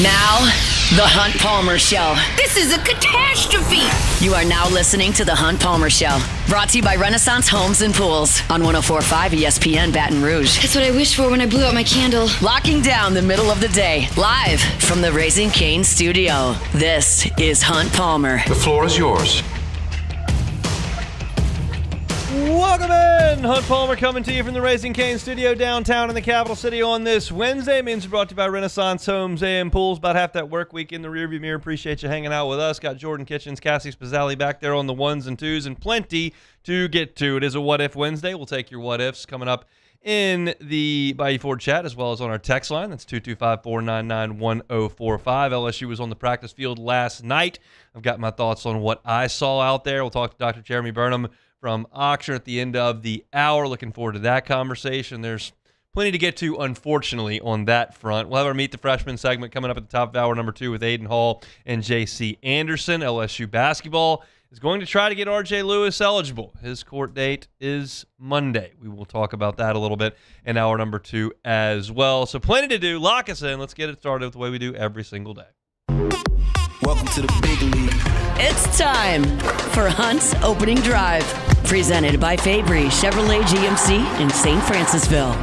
Now, The Hunt Palmer Show. This is a catastrophe. You are now listening to The Hunt Palmer Show. Brought to you by Renaissance Homes and Pools on 104.5 ESPN Baton Rouge. That's what I wished for when I blew out my candle. Locking down the middle of the day. Live from the Raising Cane studio. This is Hunt Palmer. The floor is yours. Welcome in! Hunt Palmer coming to you from the Raising Cane studio downtown in the capital city on this Wednesday. Means brought to you by Renaissance Homes and Pools. About half that work week in the rearview mirror. Appreciate you hanging out with us. Got Jordan Kitchens, Cassie Spazzali back there on the ones and twos, and plenty to get to. It is a What If Wednesday. We'll take your what ifs coming up in the Bayou Ford chat as well as on our text line. That's 225-499-1045. LSU was on the practice field last night. I've got my thoughts on what I saw out there. We'll talk to Dr. Jeremy Burnham from Oxford at the end of the hour. Looking forward to that conversation. There's plenty to get to, unfortunately, on that front. We'll have our Meet the Freshman segment coming up at the top of hour number 2 with Aiden Hall and J.C. Anderson. LSU basketball is going to try to get R.J. Lewis eligible. His court date is Monday. We will talk about that a little bit in hour number 2 as well. So plenty to do. Lock us in. Let's get it started with the way we do every single day. Welcome to the big league. It's time for Hunt's Opening Drive. Presented by Fabry Chevrolet GMC in St. Francisville.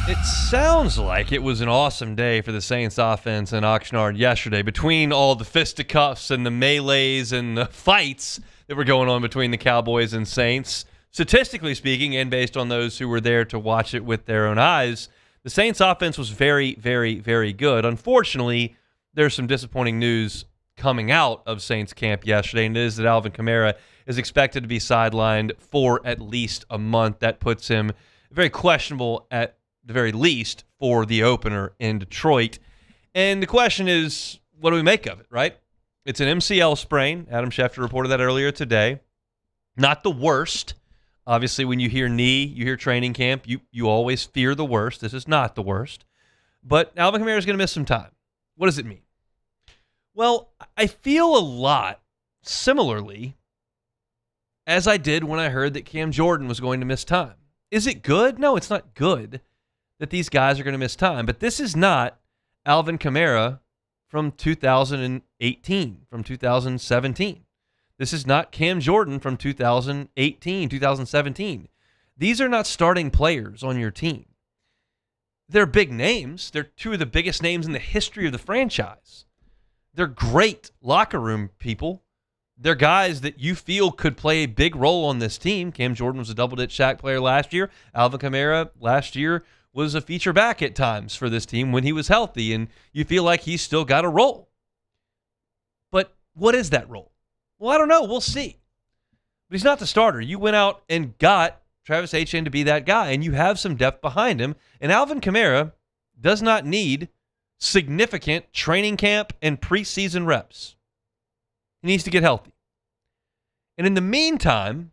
It sounds like it was an awesome day for the Saints offense in Oxnard yesterday. Between all the fisticuffs and the melees and the fights that were going on between the Cowboys and Saints, statistically speaking, and based on those who were there to watch it with their own eyes, the Saints offense was very, very, very good. Unfortunately, there's some disappointing news coming out of Saints camp yesterday, and it is that Alvin Kamara is expected to be sidelined for at least a month. That puts him very questionable at the very least for the opener in Detroit. And the question is, what do we make of it, right? It's an MCL sprain. Adam Schefter reported that earlier today. Not the worst. Obviously, when you hear knee, you hear training camp, you always fear the worst. This is not the worst. But Alvin Kamara is going to miss some time. What does it mean? Well, I feel a lot similarly as I did when I heard that Cam Jordan was going to miss time. Is it good? No, it's not good that these guys are going to miss time. But this is not Alvin Kamara from 2018, from 2017. This is not Cam Jordan from 2018, 2017. These are not starting players on your team. They're big names. They're two of the biggest names in the history of the franchise. They're great locker room people. They're guys that you feel could play a big role on this team. Cam Jordan was a double-digit sack player last year. Alvin Kamara last year was a feature back at times for this team when he was healthy, and you feel like he's still got a role. But what is that role? Well, I don't know. We'll see. But he's not the starter. You went out and got Travis Etienne to be that guy, and you have some depth behind him. And Alvin Kamara does not need significant training camp and preseason reps. He needs to get healthy. And in the meantime,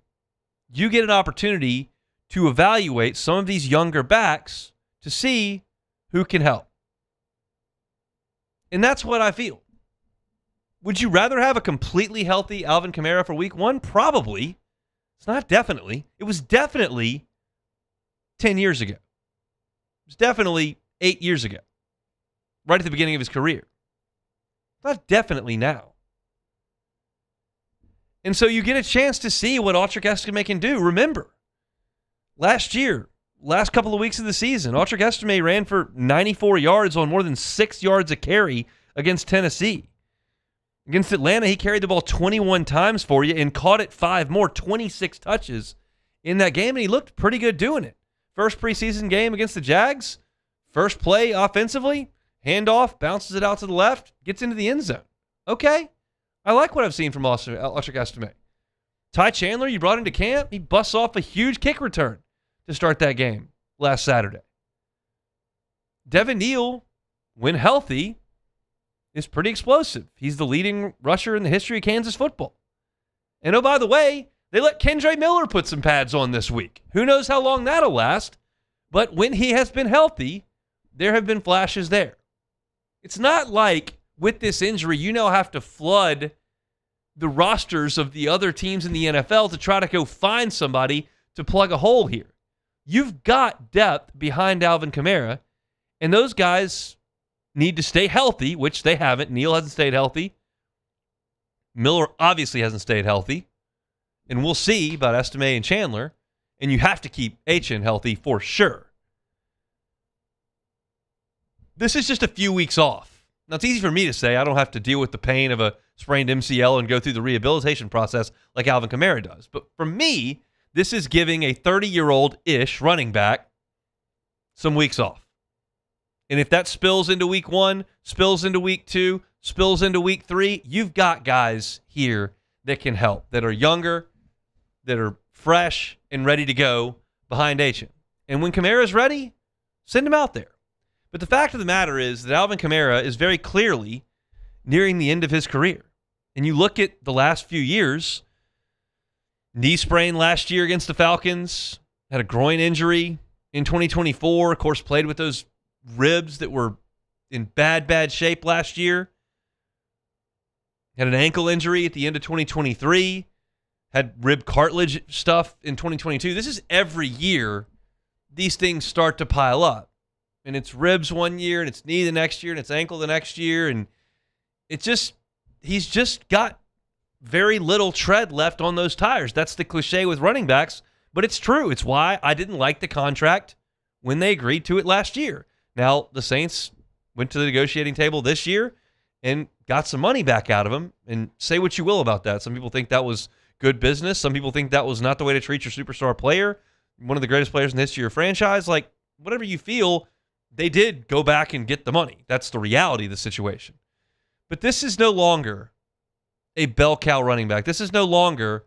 you get an opportunity to evaluate some of these younger backs to see who can help. And that's what I feel. Would you rather have a completely healthy Alvin Kamara for week 1? Probably. It's not definitely. It was definitely 10 years ago. It was definitely 8 years ago. Right at the beginning of his career. Not definitely now. And so you get a chance to see what Autry Estime can do. Remember, last year, last couple of weeks of the season, Autry Estime ran for 94 yards on more than 6 yards a carry against Tennessee. Against Atlanta, he carried the ball 21 times for you and caught it 5 more, 26 touches in that game, and he looked pretty good doing it. First preseason game against the Jags, first play offensively, handoff, bounces it out to the left, gets into the end zone. Okay. I like what I've seen from Autry Estime. Ty Chandler, you brought into camp. He busts off a huge kick return to start that game last Saturday. Devin Neal, when healthy, is pretty explosive. He's the leading rusher in the history of Kansas football. And oh, by the way, they let Kendre Miller put some pads on this week. Who knows how long that'll last? But when he has been healthy, there have been flashes there. It's not like with this injury, you now have to flood the rosters of the other teams in the NFL to try to go find somebody to plug a hole here. You've got depth behind Alvin Kamara, and those guys need to stay healthy, which they haven't. Neal hasn't stayed healthy. Miller obviously hasn't stayed healthy. And we'll see about Estime and Chandler. And you have to keep Achane healthy for sure. This is just a few weeks off. Now, it's easy for me to say. I don't have to deal with the pain of a sprained MCL and go through the rehabilitation process like Alvin Kamara does. But for me, this is giving a 30-year-old-ish running back some weeks off. And if that spills into week 1, spills into week 2, spills into week 3, you've got guys here that can help, that are younger, that are fresh and ready to go behind Achane. And when Kamara's ready, send him out there. But the fact of the matter is that Alvin Kamara is very clearly nearing the end of his career. And you look at the last few years, knee sprain last year against the Falcons, had a groin injury in 2024, of course, played with those ribs that were in bad shape last year. Had an ankle injury at the end of 2023. Had rib cartilage stuff in 2022. This is every year these things start to pile up. And it's ribs one year, and it's knee the next year, and it's ankle the next year. And he's just got very little tread left on those tires. That's the cliche with running backs, but it's true. It's why I didn't like the contract when they agreed to it last year. Now, the Saints went to the negotiating table this year and got some money back out of him. And say what you will about that. Some people think that was good business. Some people think that was not the way to treat your superstar player, one of the greatest players in the history of your franchise. Like, whatever you feel, they did go back and get the money. That's the reality of the situation. But this is no longer a bell cow running back. This is no longer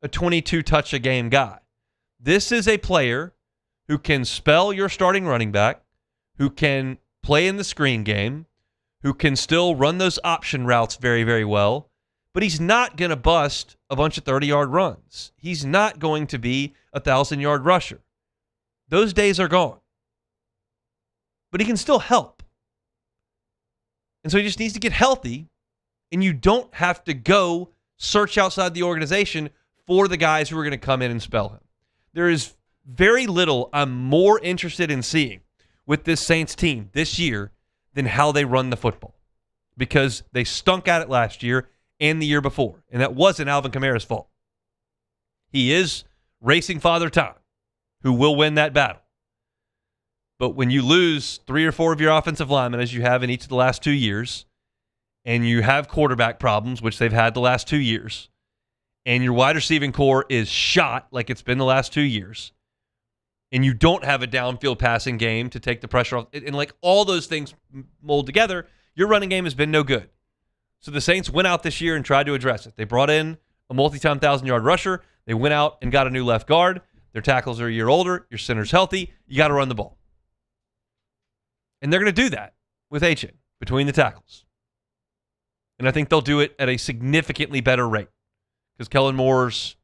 a 22-touch-a-game guy. This is a player who can spell your starting running back, who can play in the screen game, who can still run those option routes very, very well, but he's not going to bust a bunch of 30-yard runs. He's not going to be a 1,000-yard rusher. Those days are gone. But he can still help. And so he just needs to get healthy, and you don't have to go search outside the organization for the guys who are going to come in and spell him. There is very little I'm more interested in seeing with this Saints team this year than how they run the football, because they stunk at it last year and the year before, and that wasn't Alvin Kamara's fault. He is racing Father Time, who will win that battle. But when you lose 3 or 4 of your offensive linemen, as you have in each of the last 2 years, and you have quarterback problems, which they've had the last 2 years, and your wide receiving core is shot like it's been the last 2 years, and you don't have a downfield passing game to take the pressure off, and like all those things mold together, your running game has been no good. So the Saints went out this year and tried to address it. They brought in a multi-time 1,000-yard rusher. They went out and got a new left guard. Their tackles are a year older. Your center's healthy. You got to run the ball. And they're going to do that with Achane between the tackles. And I think they'll do it at a significantly better rate because Kellen Moore's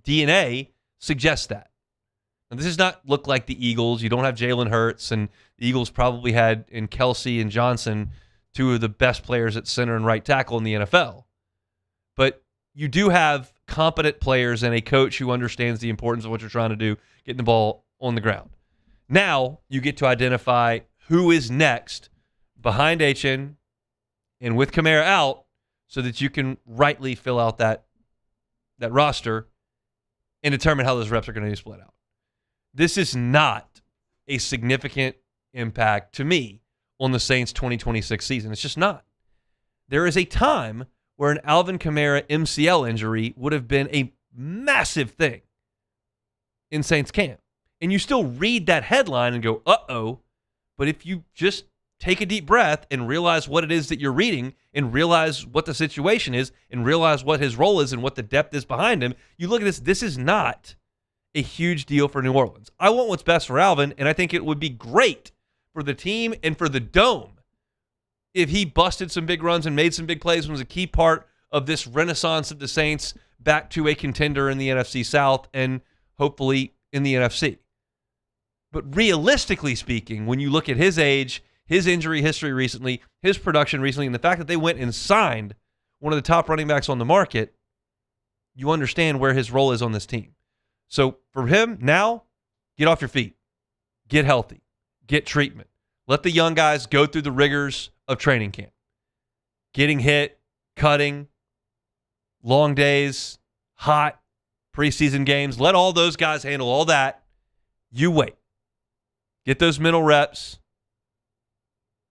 DNA suggests that. Now, this does not look like the Eagles. You don't have Jalen Hurts, and the Eagles probably had in Kelsey and Johnson two of the best players at center and right tackle in the NFL. But you do have competent players and a coach who understands the importance of what you're trying to do, getting the ball on the ground. Now you get to identify who is next behind Achane and with Kamara out so that you can rightly fill out that roster and determine how those reps are going to be split out. This is not a significant impact to me on the Saints 2026 season. It's just not. There is a time where an Alvin Kamara MCL injury would have been a massive thing in Saints camp. And you still read that headline and go, uh-oh. But if you just take a deep breath and realize what it is that you're reading and realize what the situation is and realize what his role is and what the depth is behind him, you look at this, this is not a huge deal for New Orleans. I want what's best for Alvin, and I think it would be great for the team and for the Dome if he busted some big runs and made some big plays and was a key part of this renaissance of the Saints back to a contender in the NFC South and hopefully in the NFC. But realistically speaking, when you look at his age, his injury history recently, his production recently, and the fact that they went and signed one of the top running backs on the market, you understand where his role is on this team. So for him, now, get off your feet. Get healthy. Get treatment. Let the young guys go through the rigors of training camp. Getting hit, cutting, long days, hot, preseason games. Let all those guys handle all that. You wait. Get those mental reps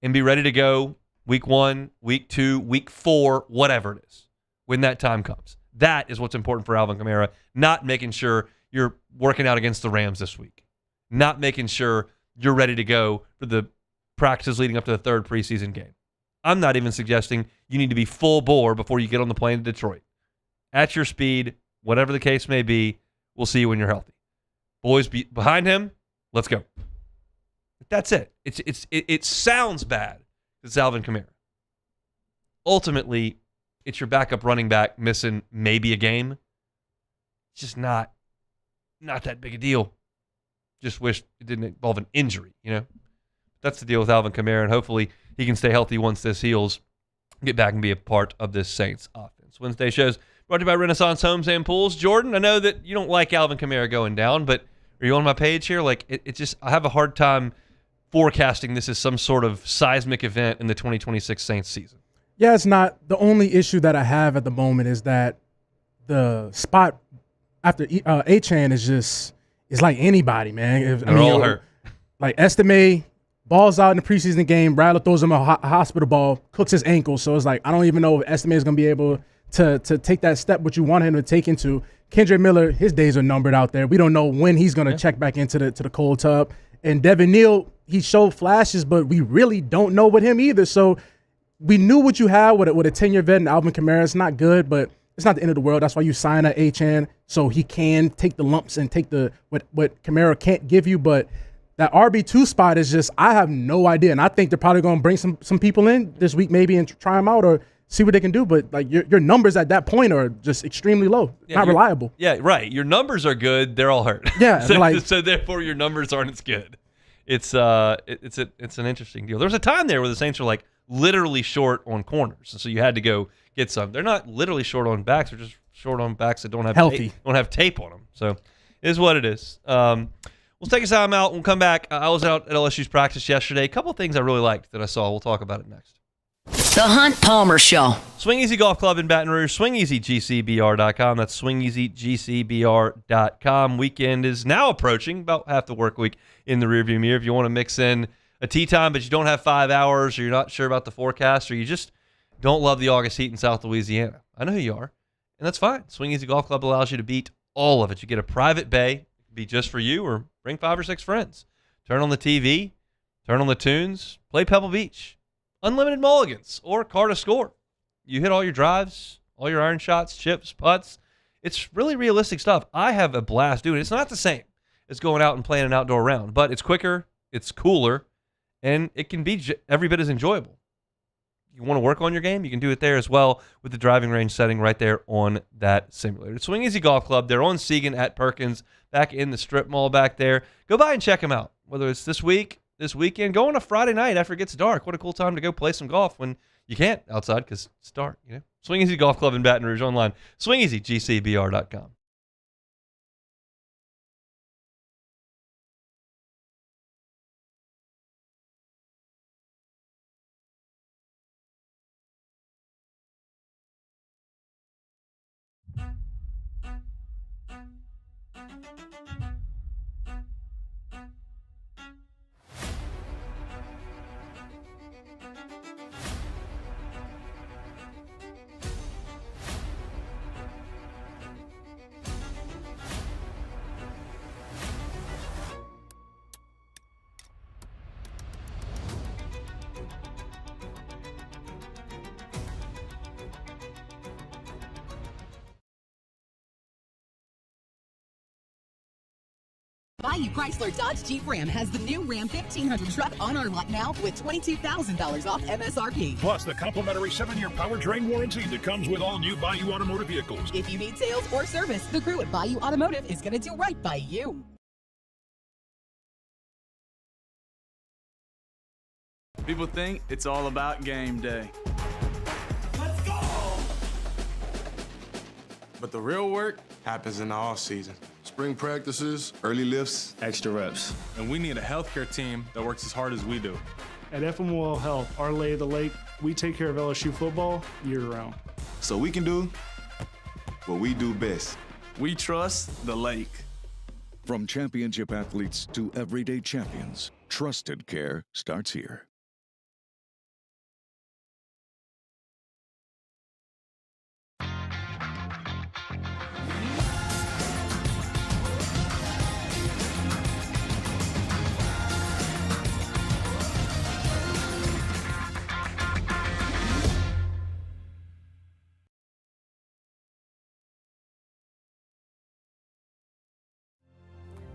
and be ready to go week 1, week 2, week 4, whatever it is, when that time comes. That is what's important for Alvin Kamara, not making sure you're working out against the Rams this week, not making sure you're ready to go for the practices leading up to the third preseason game. I'm not even suggesting you need to be full bore before you get on the plane to Detroit. At your speed, whatever the case may be, we'll see you when you're healthy. Boys behind him, let's go. That's it. It sounds bad. It's Alvin Kamara. Ultimately, it's your backup running back missing maybe a game. It's just not that big a deal. Just wish it didn't involve an injury, That's the deal with Alvin Kamara, and hopefully he can stay healthy once this heals, get back and be a part of this Saints offense. Wednesday shows brought to you by Renaissance Homes and Pools. Jordan, I know that you don't like Alvin Kamara going down, but are you on my page here? I have a hard time forecasting this as some sort of seismic event in the 2026 Saints season. Yeah, it's not. The only issue that I have at the moment is that the spot after Achane is like anybody, man. They're all hurt. Like Estime balls out in the preseason game, Rattler throws him a hospital ball, cooks his ankle. So it's like I don't even know if Estime is going to be able to take that step what you want him to take into. Kendrick Miller, his days are numbered out there. We don't know when he's going to check back into the cold tub. And Devin Neal, he showed flashes, but we really don't know with him either. So we knew what you had with a 10-year vet and Alvin Kamara. It's not good, but it's not the end of the world. That's why you sign a Achane so he can take the lumps and take what Kamara can't give you. But that RB2 spot is just, I have no idea. And I think they're probably going to bring some people in this week maybe and try them out or see what they can do. But like your numbers at that point are just extremely low, not reliable. Yeah, right. Your numbers are good. They're all hurt. Yeah. so therefore your numbers aren't as good. It's an interesting deal. There was a time there where the Saints were like literally short on corners, and so you had to go get some. They're not literally short on backs; they're just short on backs that don't have healthy, don't have tape on them. So it is what it is. We'll take a time out. We'll come back. I was out at LSU's practice yesterday. A couple of things I really liked that I saw. We'll talk about it next. The Hunt Palmer Show. Swing Easy Golf Club in Baton Rouge. SwingEasyGCBR.com. That's SwingEasyGCBR.com. Weekend is now approaching, about half the work week in the rearview mirror. If you want to mix in a tee time, but you don't have 5 hours, or you're not sure about the forecast, or you just don't love the August heat in South Louisiana, I know who you are, and that's fine. Swing Easy Golf Club allows you to beat all of it. You get a private bay, it can be just for you, or bring 5 or 6 friends. Turn on the TV, turn on the tunes, play Pebble Beach. Unlimited mulligans or car to score. You hit all your drives, all your iron shots, chips, putts. It's really realistic stuff. I have a blast doing it. It's not the same as going out and playing an outdoor round, but it's quicker, it's cooler, and it can be every bit as enjoyable. You want to work on your game, you can do it there as well with the driving range setting right there on that simulator. Swing Easy Golf Club. They're on Segan at Perkins, back in the strip mall back there. Go by and check them out, whether it's this week, this weekend, go on a Friday night after it gets dark. What a cool time to go play some golf when you can't outside because it's dark. Swing Easy Golf Club in Baton Rouge online. SwingEasyGCBR.com. Bayou Chrysler Dodge Jeep Ram has the new Ram 1500 truck on our lot now with $22,000 off MSRP. Plus the complimentary 7-year powertrain warranty that comes with all new Bayou Automotive vehicles. If you need sales or service, the crew at Bayou Automotive is going to do right by you. People think it's all about game day. Let's go! But the real work happens in the off season. Spring practices, early lifts, Extra reps. And we need a healthcare team that works as hard as we do. At FML Health, our lay of the lake, we take care of LSU football year-round. so we can do what we do best. We trust the lake. From championship athletes to everyday champions, trusted care starts here.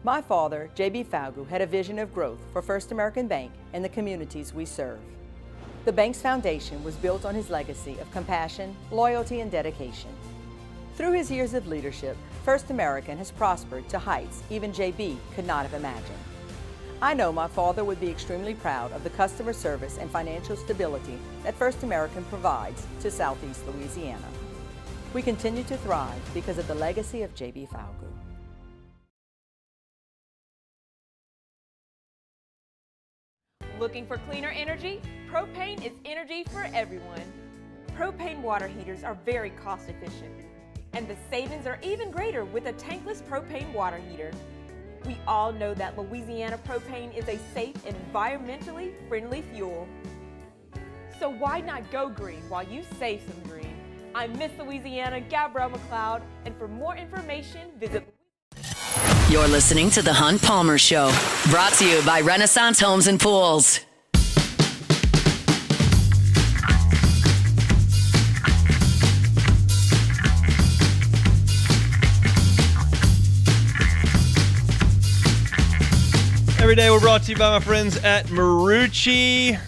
My father, J.B. Falgu, had a vision of growth for First American Bank and the communities we serve. The bank's foundation was built on his legacy of compassion, loyalty, and dedication. Through his years of leadership, First American has prospered to heights even J.B. could not have imagined. I know my father would be extremely proud of the customer service and financial stability that First American provides to Southeast Louisiana. We continue to thrive because of the legacy of J.B. Falgu. Looking for cleaner energy? Propane is energy for everyone. Propane water heaters are very cost efficient, and the savings are even greater with a tankless propane water heater. We all know that Louisiana propane is a safe and environmentally friendly fuel. So why not go green while you save some green? I'm Miss Louisiana, Gabrielle McLeod, and for more information, visit. You're listening to The Hunt Palmer Show, brought to you by Renaissance Homes and Pools. Every day we're brought to you by my friends at Marucci.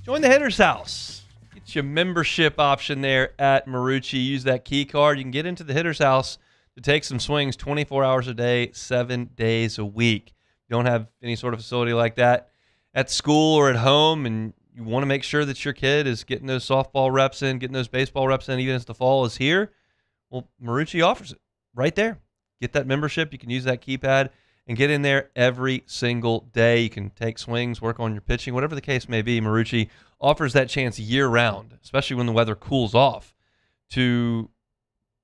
Join the Hitter's House. Get your membership option there at Marucci. Use that key card. You can get into the Hitter's House to take some swings 24 hours a day, 7 days a week. You don't have any sort of facility like that at school or at home, and you want to make sure that your kid is getting those softball reps in, getting those baseball reps in, even as the fall is here. Well, Marucci offers it right there. Get that membership. You can use that keypad and get in there every single day. You can take swings, work on your pitching, whatever the case may be. Marucci offers that chance year-round, especially when the weather cools off, to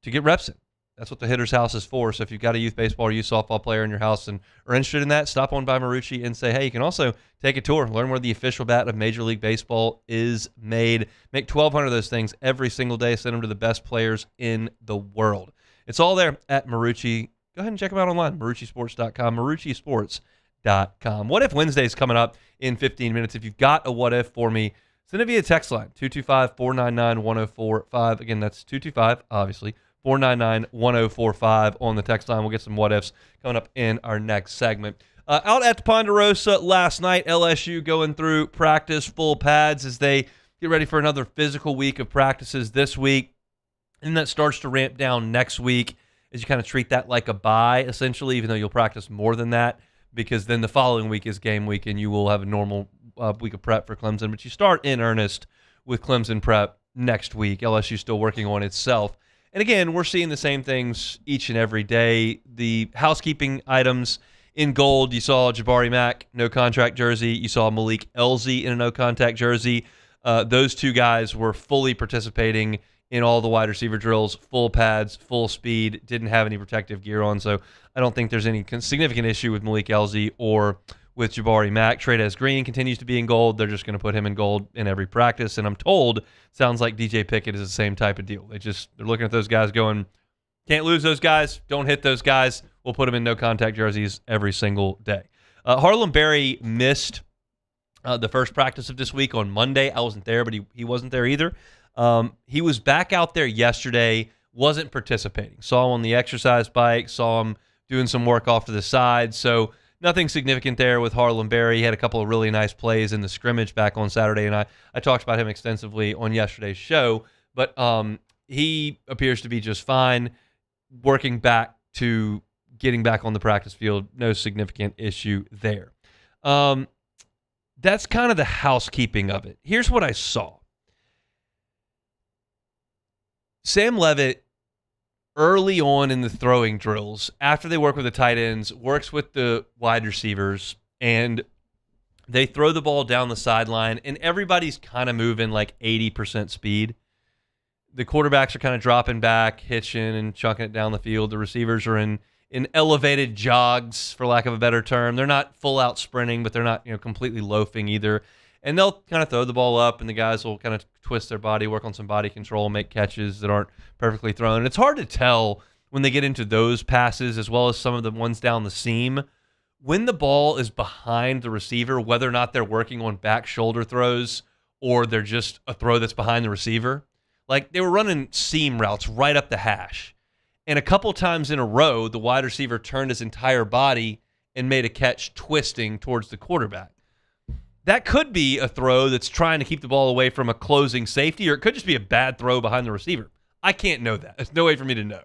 get reps in. That's what the Hitter's House is for. So if you've got a youth baseball or youth softball player in your house and are interested in that, stop on by Marucci and say, hey, you can also take a tour, learn where the official bat of Major League Baseball is made. Make 1,200 of those things every single day. Send them to the best players in the world. It's all there at Marucci. Go ahead and check them out online, maruccisports.com, maruccisports.com. What If Wednesday's coming up in 15 minutes. If you've got a what if for me, send it via text line, 225-499-1045. Again, that's 225, obviously, 499-1045 on the text line. We'll get some what ifs coming up in our next segment. Out at the Ponderosa last night, LSU going through practice full pads as they get ready for another physical week of practices this week. And that starts to ramp down next week as you kind of treat that like a bye, essentially, even though you'll practice more than that, because then the following week is game week and you will have a normal week of prep for Clemson. But you start in earnest with Clemson prep next week. LSU still working on itself. And again, we're seeing the same things each and every day. The housekeeping items in gold, you saw Jabari Mack, no contract jersey. You saw Malik Elzy in a no contact jersey. Those two guys were fully participating in all the wide receiver drills, full pads, full speed, didn't have any protective gear on. So I don't think there's any significant issue with Malik Elzy or with Jabari Mack. Trey'Dez Green continues to be in gold. They're just going to put him in gold in every practice. And I'm told, sounds like DJ Pickett is the same type of deal. They're looking at those guys going, can't lose those guys, don't hit those guys. We'll put them in no contact jerseys every single day. Harlem Berry missed the first practice of this week on Monday. I wasn't there, but he wasn't there either. He was back out there yesterday, wasn't participating. Saw him on the exercise bike, saw him doing some work off to the side. So nothing significant there with Harlem Berry. He had a couple of really nice plays in the scrimmage back on Saturday, and I talked about him extensively on yesterday's show. But he appears to be just fine, working back to getting back on the practice field. No significant issue there. That's kind of the housekeeping of it. Here's what I saw. Sam Leavitt early on in the throwing drills, after they work with the tight ends, works with the wide receivers, and they throw the ball down the sideline, and everybody's kind of moving like 80% speed. The quarterbacks are kind of dropping back, hitching and chunking it down the field. The receivers are in elevated jogs, for lack of a better term. They're not full out sprinting, but they're not completely loafing either. And they'll kind of throw the ball up, and the guys will kind of twist their body, work on some body control, make catches that aren't perfectly thrown. And it's hard to tell when they get into those passes, as well as some of the ones down the seam, when the ball is behind the receiver, whether or not they're working on back shoulder throws or they're just a throw that's behind the receiver. Like, they were running seam routes right up the hash. And a couple times in a row, the wide receiver turned his entire body and made a catch twisting towards the quarterback. That could be a throw that's trying to keep the ball away from a closing safety, or it could just be a bad throw behind the receiver. I can't know that. There's no way for me to know.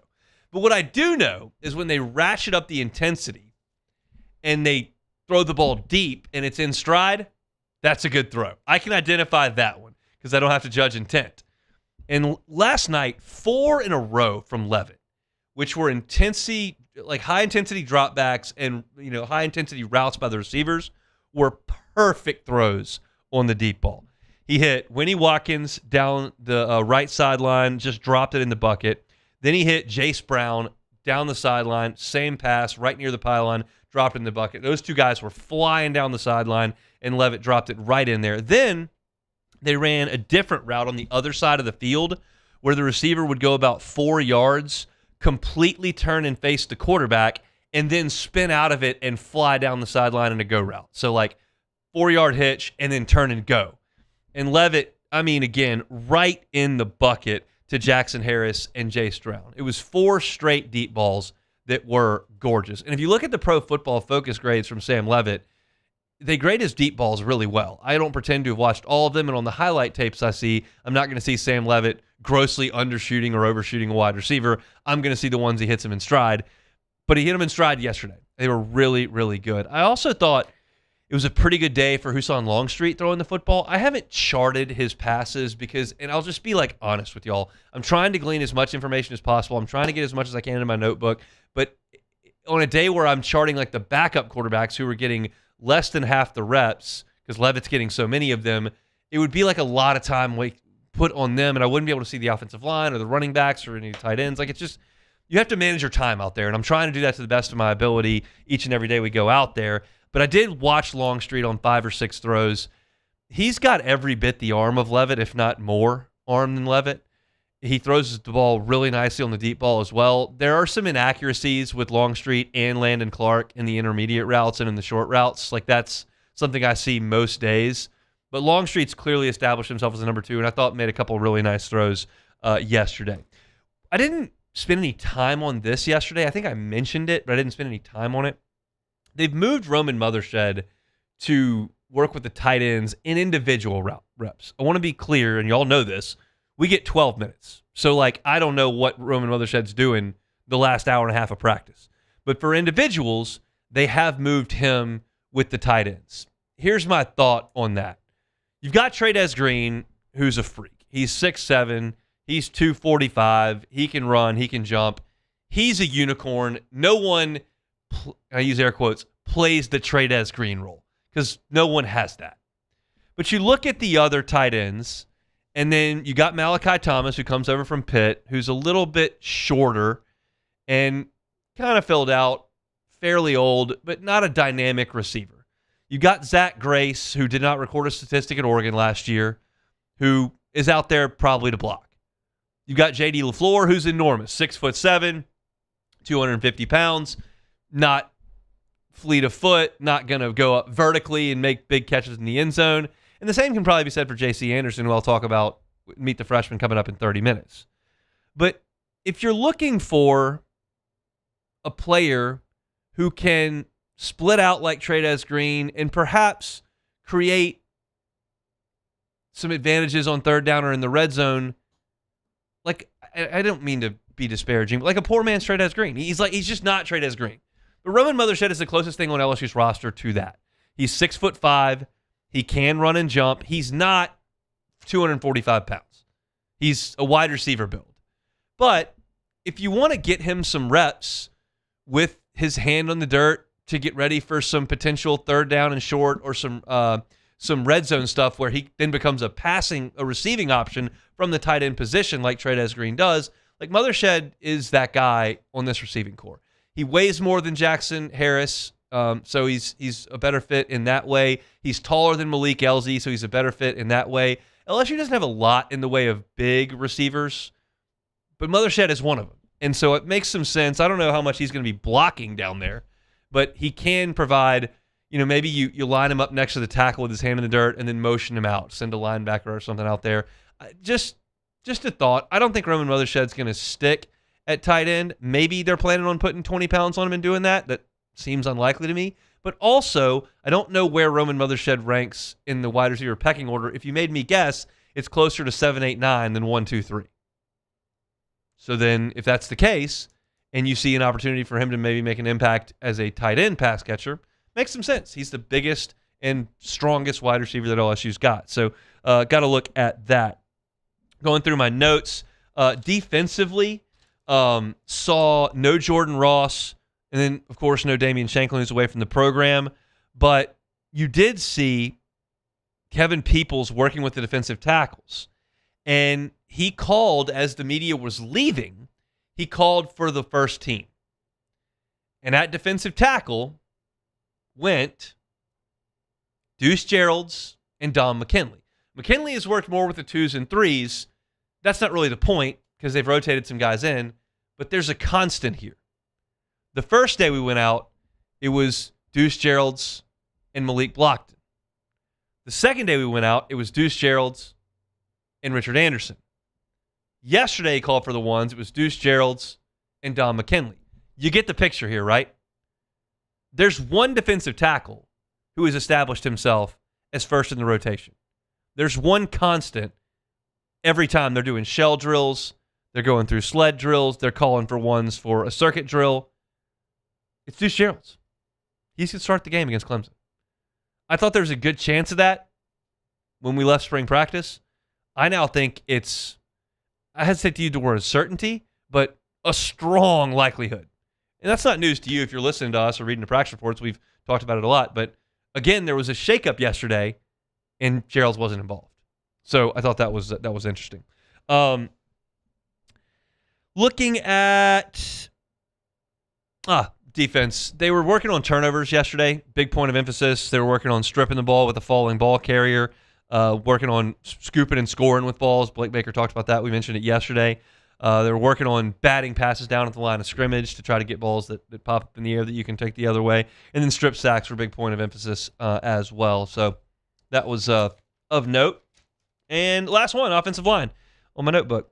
But what I do know is when they ratchet up the intensity and they throw the ball deep and it's in stride, that's a good throw. I can identify that one because I don't have to judge intent. And last night, 4 in a row from Levitt, which were high-intensity dropbacks and high-intensity routes by the receivers, were perfect throws on the deep ball. He hit Winnie Watkins down the right sideline, just dropped it in the bucket. Then he hit Jace Brown down the sideline, same pass, right near the pylon, dropped in the bucket. Those two guys were flying down the sideline, and Levitt dropped it right in there. Then they ran a different route on the other side of the field where the receiver would go about 4 yards, completely turn and face the quarterback, and then spin out of it and fly down the sideline in a go route. So like 4-yard hitch and then turn and go. And Levitt, again, right in the bucket to Jackson Harris and Jace Brown. It was 4 straight deep balls that were gorgeous. And if you look at the Pro Football Focus grades from Sam Levitt, they grade his deep balls really well. I don't pretend to have watched all of them, and on the highlight tapes I see, I'm not going to see Sam Levitt grossly undershooting or overshooting a wide receiver. I'm going to see the ones he hits him in stride. But he hit them in stride yesterday. They were really, really good. I also thought it was a pretty good day for Husan Longstreet throwing the football. I haven't charted his passes because, and I'll just be honest with y'all, I'm trying to glean as much information as possible. I'm trying to get as much as I can in my notebook. But on a day where I'm charting the backup quarterbacks who are getting less than half the reps, because Levitt's getting so many of them, it would be a lot of time put on them, and I wouldn't be able to see the offensive line or the running backs or any tight ends. It's just, you have to manage your time out there, and I'm trying to do that to the best of my ability each and every day we go out there. But I did watch Longstreet on 5 or 6 throws. He's got every bit the arm of Levitt, if not more arm than Levitt. He throws the ball really nicely on the deep ball as well. There are some inaccuracies with Longstreet and Landon Clark in the intermediate routes and in the short routes. That's something I see most days. But Longstreet's clearly established himself as a number 2, and I thought made a couple of really nice throws yesterday. I didn't spend any time on this yesterday. I think I mentioned it, but I didn't spend any time on it. They've moved Roman Mothershed to work with the tight ends in individual reps. I want to be clear, and y'all know this, we get 12 minutes. So, I don't know what Roman Mothershed's doing the last hour and a half of practice. But for individuals, they have moved him with the tight ends. Here's my thought on that. You've got Trey'Dez Green, who's a freak. He's 6'7", he's 245, he can run, he can jump. He's a unicorn. No one, I use air quotes, plays the Trey'Dez Green role because no one has that. But you look at the other tight ends, and then you got Malachi Thomas, who comes over from Pitt, who's a little bit shorter and kind of filled out, fairly old, but not a dynamic receiver. You got Zach Grace, who did not record a statistic at Oregon last year, who is out there probably to block. You got J.D. LaFleur, who's enormous, 6'7", 250 pounds, not fleet of foot, not going to go up vertically and make big catches in the end zone. And the same can probably be said for J.C. Anderson, who I'll talk about, meet the freshman coming up in 30 minutes. But if you're looking for a player who can split out like Trey'Dez Green and perhaps create some advantages on third down or in the red zone, I don't mean to be disparaging, but a poor man's Trey'Dez Green. He's just not Trey'Dez Green. But Roman Mothershed is the closest thing on LSU's roster to that. He's 6'5". He can run and jump. He's not 245 pounds. He's a wide receiver build. But if you want to get him some reps with his hand on the dirt to get ready for some potential third down and short or some red zone stuff where he then becomes a receiving option from the tight end position like Trey'Dez Green does, like Mothershed is that guy on this receiving core. He weighs more than Jackson Harris, so he's a better fit in that way. He's taller than Malik Elzy, so he's a better fit in that way. LSU doesn't have a lot in the way of big receivers, but Mothershed is one of them. And so it makes some sense. I don't know how much he's going to be blocking down there, but he can provide, maybe you line him up next to the tackle with his hand in the dirt and then motion him out, send a linebacker or something out there. Just a thought. I don't think Roman Mothershed's going to stick at tight end. Maybe they're planning on putting 20 pounds on him and doing that. That seems unlikely to me. But also, I don't know where Roman Mothershed ranks in the wide receiver pecking order. If you made me guess, it's closer to 7, 8, 9 than 1, 2, 3. So then, if that's the case, and you see an opportunity for him to maybe make an impact as a tight end pass catcher, makes some sense. He's the biggest and strongest wide receiver that LSU's got. So, got to look at that. Going through my notes, defensively, saw no Jordan Ross, and then, of course, no Damian Shanklin, who's away from the program. But you did see Kevin Peoples working with the defensive tackles. And he called, as the media was leaving, he called for the first team. And at defensive tackle went Deuce Geralds and Don McKinley. McKinley has worked more with the 2s and 3s. That's not really the point because they've rotated some guys in, but there's a constant here. The first day we went out, it was Deuce Geralds and Malik Blockton. The second day we went out, it was Deuce Geralds and Richard Anderson. Yesterday he called for the 1s. It was Deuce Geralds and Don McKinley. You get the picture here, right? There's one defensive tackle who has established himself as first in the rotation. There's one constant every time they're doing shell drills, they're going through sled drills, they're calling for 1s for a circuit drill. It's Deuce Geralds. He's going to start the game against Clemson. I thought there was a good chance of that when we left spring practice. I now think it's, I hesitate to use the word certainty, but a strong likelihood. And that's not news to you if you're listening to us or reading the practice reports. We've talked about it a lot. But again, there was a shakeup yesterday, and Geralds wasn't involved. So I thought that was interesting. Looking at defense, they were working on turnovers yesterday. Big point of emphasis. They were working on stripping the ball with a falling ball carrier, working on scooping and scoring with balls. Blake Baker talked about that. We mentioned it yesterday. They were working on batting passes down at the line of scrimmage to try to get balls that pop up in the air that you can take the other way. And then strip sacks were a big point of emphasis as well. So that was of note. And last one, offensive line on my notebook.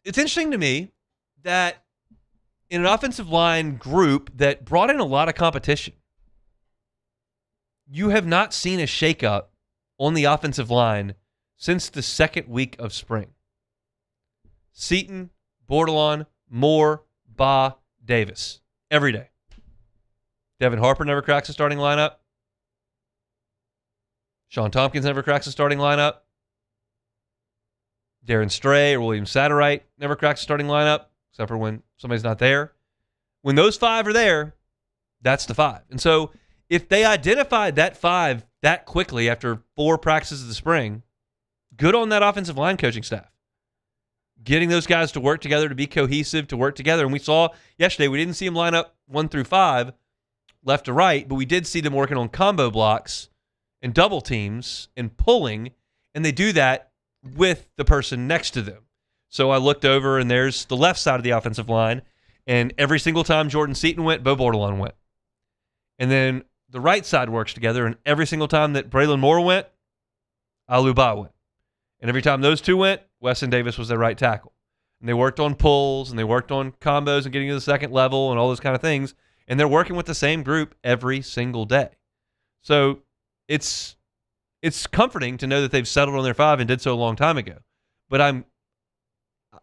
It's interesting to me that in an offensive line group that brought in a lot of competition, you have not seen a shakeup on the offensive line since the second week of spring. Seaton, Bordelon, Moore, Ba, Davis. Every day. Devin Harper never cracks a starting lineup. Sean Tompkins never cracks a starting lineup. Darren Stray or William Satterwright never cracks a starting lineup, except for when somebody's not there. When those 5 are there, that's the 5. And so if they identified that 5 that quickly after 4 practices of the spring, good on that offensive line coaching staff. Getting those guys to work together, to be cohesive, to work together. And we saw yesterday, we didn't see them line up 1 through 5, left to right, but we did see them working on combo blocks and double teams and pulling, and they do that with the person next to them. So I looked over, and there's the left side of the offensive line, and every single time Jordan Seaton went, Bo Bordelon went. And then the right side works together, and every single time that Braylon Moore went, Alu Ba went. And every time those 2 went, Weston Davis was their right tackle. And they worked on pulls, and they worked on combos and getting to the second level and all those kind of things. And they're working with the same group every single day. So it's comforting to know that they've settled on their 5 and did so a long time ago. But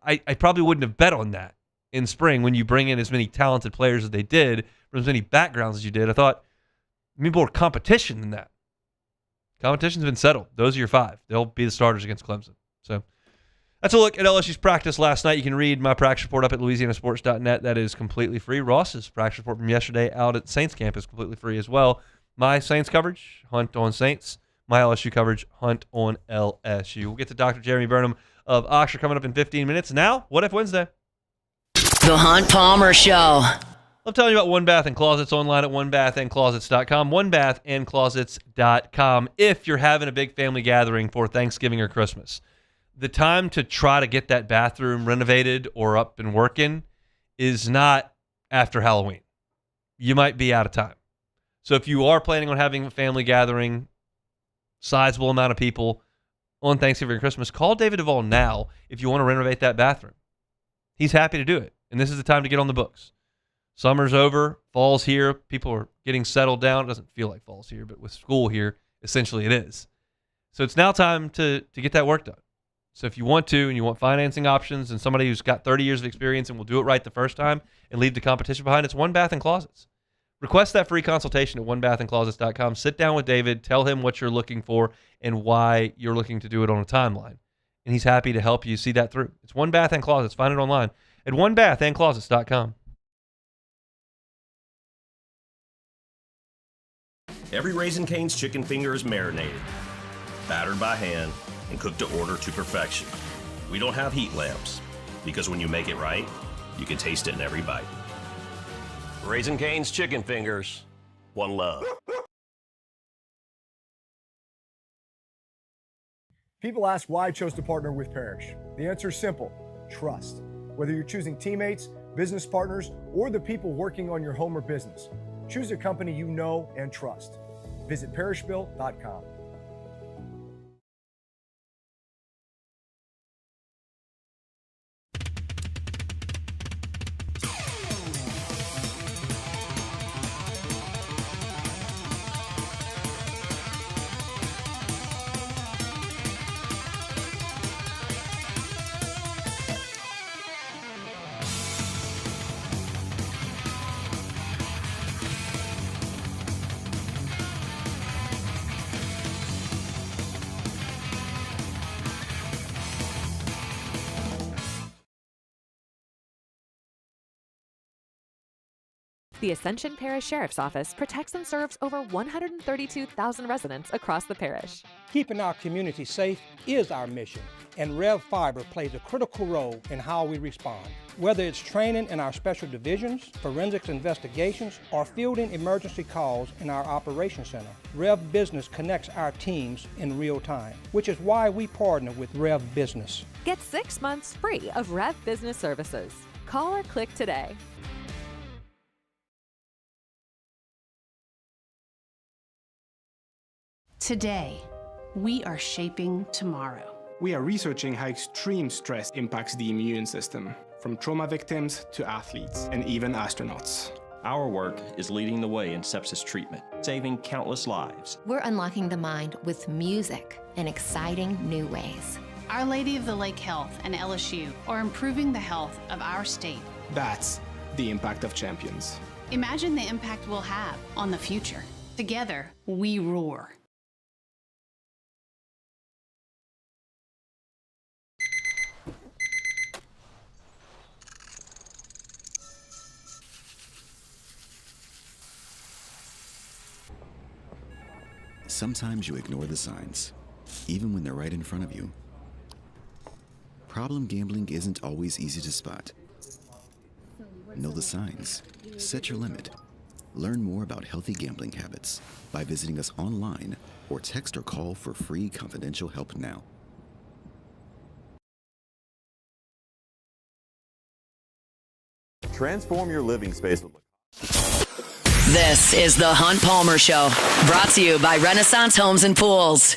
I probably wouldn't have bet on that in spring when you bring in as many talented players as they did from as many backgrounds as you did. I thought maybe more competition than that. Competition's been settled. Those are your 5. They'll be the starters against Clemson. So That's a look at LSU's practice last night. You can read my practice report up at louisianasports.net. That is completely free. Ross's practice report from yesterday out at Saints camp is completely free as well. My Saints coverage, Hunt on Saints. My LSU coverage, Hunt on LSU. We'll get to Dr. Jeremy Burnham of Oxford coming up in 15 minutes. Now, What If Wednesday? The Hunt Palmer Show. I'm telling you about One Bath and Closets online at onebathandclosets.com. Onebathandclosets.com. If you're having a big family gathering for Thanksgiving or Christmas, the time to try to get that bathroom renovated or up and working is not after Halloween. You might be out of time. So if you are planning on having a family gathering, sizable amount of people on Thanksgiving or Christmas, call David Duvall now if you want to renovate that bathroom. He's happy to do it. And this is the time to get on the books. Summer's over, fall's here, people are getting settled down. It doesn't feel like fall's here, but with school here, essentially it is. So it's now time to get that work done. So if you want to, and you want financing options and somebody who's got 30 years of experience and will do it right the first time and leave the competition behind, it's One Bath and Closets. Request that free consultation at onebathandclosets.com. Sit down with David, tell him what you're looking for and why you're looking to do it on a timeline. And he's happy to help you see that through. It's One Bath and Closets. Find it online at onebathandclosets.com. Every Raising Cane's chicken finger is marinated, battered by hand, and cooked to order to perfection. We don't have heat lamps, because when you make it right, you can taste it in every bite. Raising Cane's chicken fingers, one love. People ask why I chose to partner with Parrish. The answer is simple: trust. Whether you're choosing teammates, business partners, or the people working on your home or business, choose a company you know and trust. Visit parrishbill.com. The Ascension Parish Sheriff's Office protects and serves over 132,000 residents across the parish. Keeping our community safe is our mission, and Rev Fiber plays a critical role in how we respond. Whether it's training in our special divisions, forensics investigations, or fielding emergency calls in our operations center, Rev Business connects our teams in real time, which is why we partner with Rev Business. Get 6 months free of Rev Business services. Call or click today. Today, we are shaping tomorrow. We are researching how extreme stress impacts the immune system, from trauma victims to athletes and even astronauts. Our work is leading the way in sepsis treatment, saving countless lives. We're unlocking the mind with music in exciting new ways. Our Lady of the Lake Health and LSU are improving the health of our state. That's the impact of champions. Imagine the impact we'll have on the future. Together, we roar. Sometimes you ignore the signs, even when they're right in front of you. Problem gambling isn't always easy to spot. Know the signs. Set your limit. Learn more about healthy gambling habits by visiting us online or text or call for free confidential help now. Transform your living space with This is the Hunt Palmer Show, brought to you by Renaissance Homes and Pools.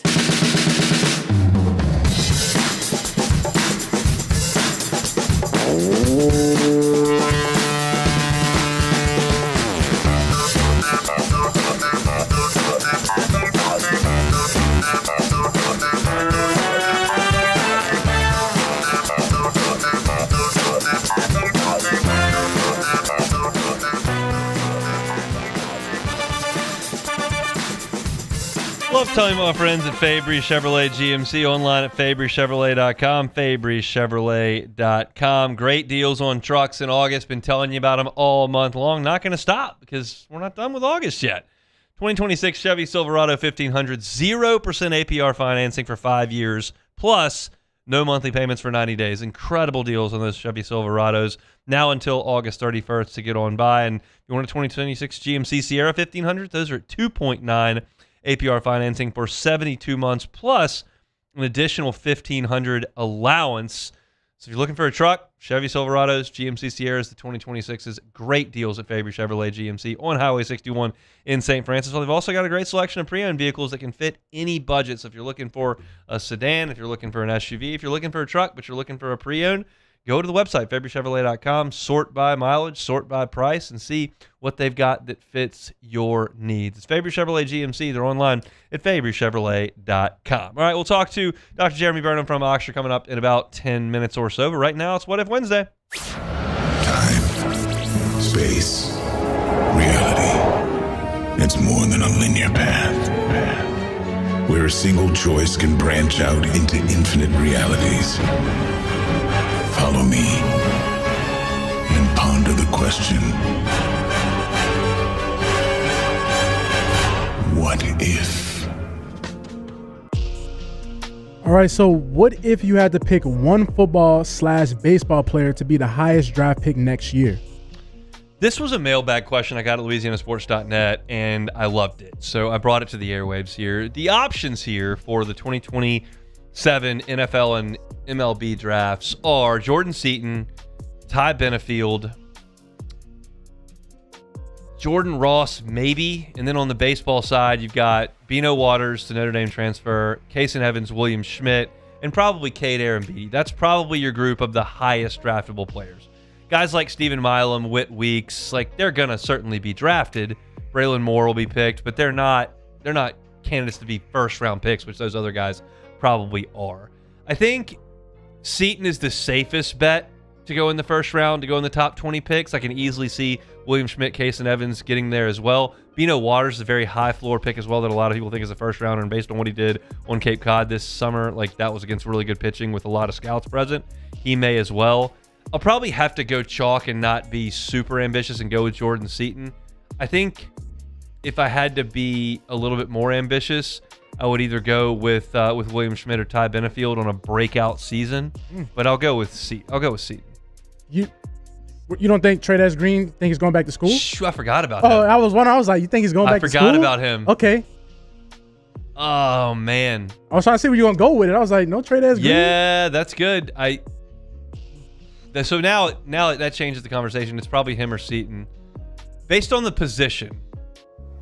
Love telling my friends at Fabry Chevrolet GMC, online at FabryChevrolet.com, FabryChevrolet.com. Great deals on trucks in August. Been telling you about them all month long. Not going to stop because we're not done with August yet. 2026 Chevy Silverado 1500, 0% APR financing for 5 years, plus no monthly payments for 90 days. Incredible deals on those Chevy Silverados. Now until August 31st to get on by. And if you want a 2026 GMC Sierra 1500, those are at 2.9 APR financing for 72 months, plus an additional $1,500 allowance. So if you're looking for a truck, Chevy Silverados, GMC Sierras, the 2026s, great deals at Fabry Chevrolet GMC on Highway 61 in St. Francis. Well, they've also got a great selection of pre-owned vehicles that can fit any budget. So if you're looking for a sedan, if you're looking for an SUV, if you're looking for a truck, but you're looking for a pre-owned, go to the website, FabryChevrolet.com, sort by mileage, sort by price, and see what they've got that fits your needs. It's Fabry Chevrolet GMC. They're online at FabryChevrolet.com. All right, we'll talk to Dr. Jeremy Burnham from Oxford coming up in about 10 minutes or so. But right now, it's What If Wednesday. Time, space, reality. It's more than a linear path. Where a single choice can branch out into infinite realities. Follow me and ponder the question, what if? All right, so what if you had to pick one football/baseball player to be the highest draft pick next year? This was a mailbag question I got at LouisianaSports.net, and I loved it. So I brought it to the airwaves here. The options here for the 2027 NFL and MLB drafts are Jordan Seaton, Ty Benefield, Jordan Ross maybe, and then on the baseball side, you've got Bino Waters, the Notre Dame transfer, Kason Evans, William Schmidt, and probably Cade Arambidi. That's probably your group of the highest draftable players. Guys like Stephen Milam, Whit Weeks, like they're going to certainly be drafted. Braylon Moore will be picked, but they're not candidates to be first-round picks, which those other guys probably are. I think Seaton is the safest bet to go in the first round, to go in the top 20 picks. I can easily see William Schmidt, Kason Evans getting there as well. Bino Waters is a very high floor pick as well that a lot of people think is a first rounder, and based on what he did on Cape Cod this summer, like that was against really good pitching with a lot of scouts present. He may as well. I'll probably have to go chalk and not be super ambitious and go with Jordan Seaton. I think if I had to be a little bit more ambitious, I would either go with William Schmidt or Ty Benefield on a breakout season, but I'll go with Seaton. You don't think Trey Green think he's going back to school? I forgot about him. Oh, I was like, you think he's going back to school? I forgot about him. Okay. Oh man. I was trying to see where you're gonna go with it. I was like, no Trey Green. Yeah, that's good. So now that changes the conversation. It's probably him or Seaton. Based on the position,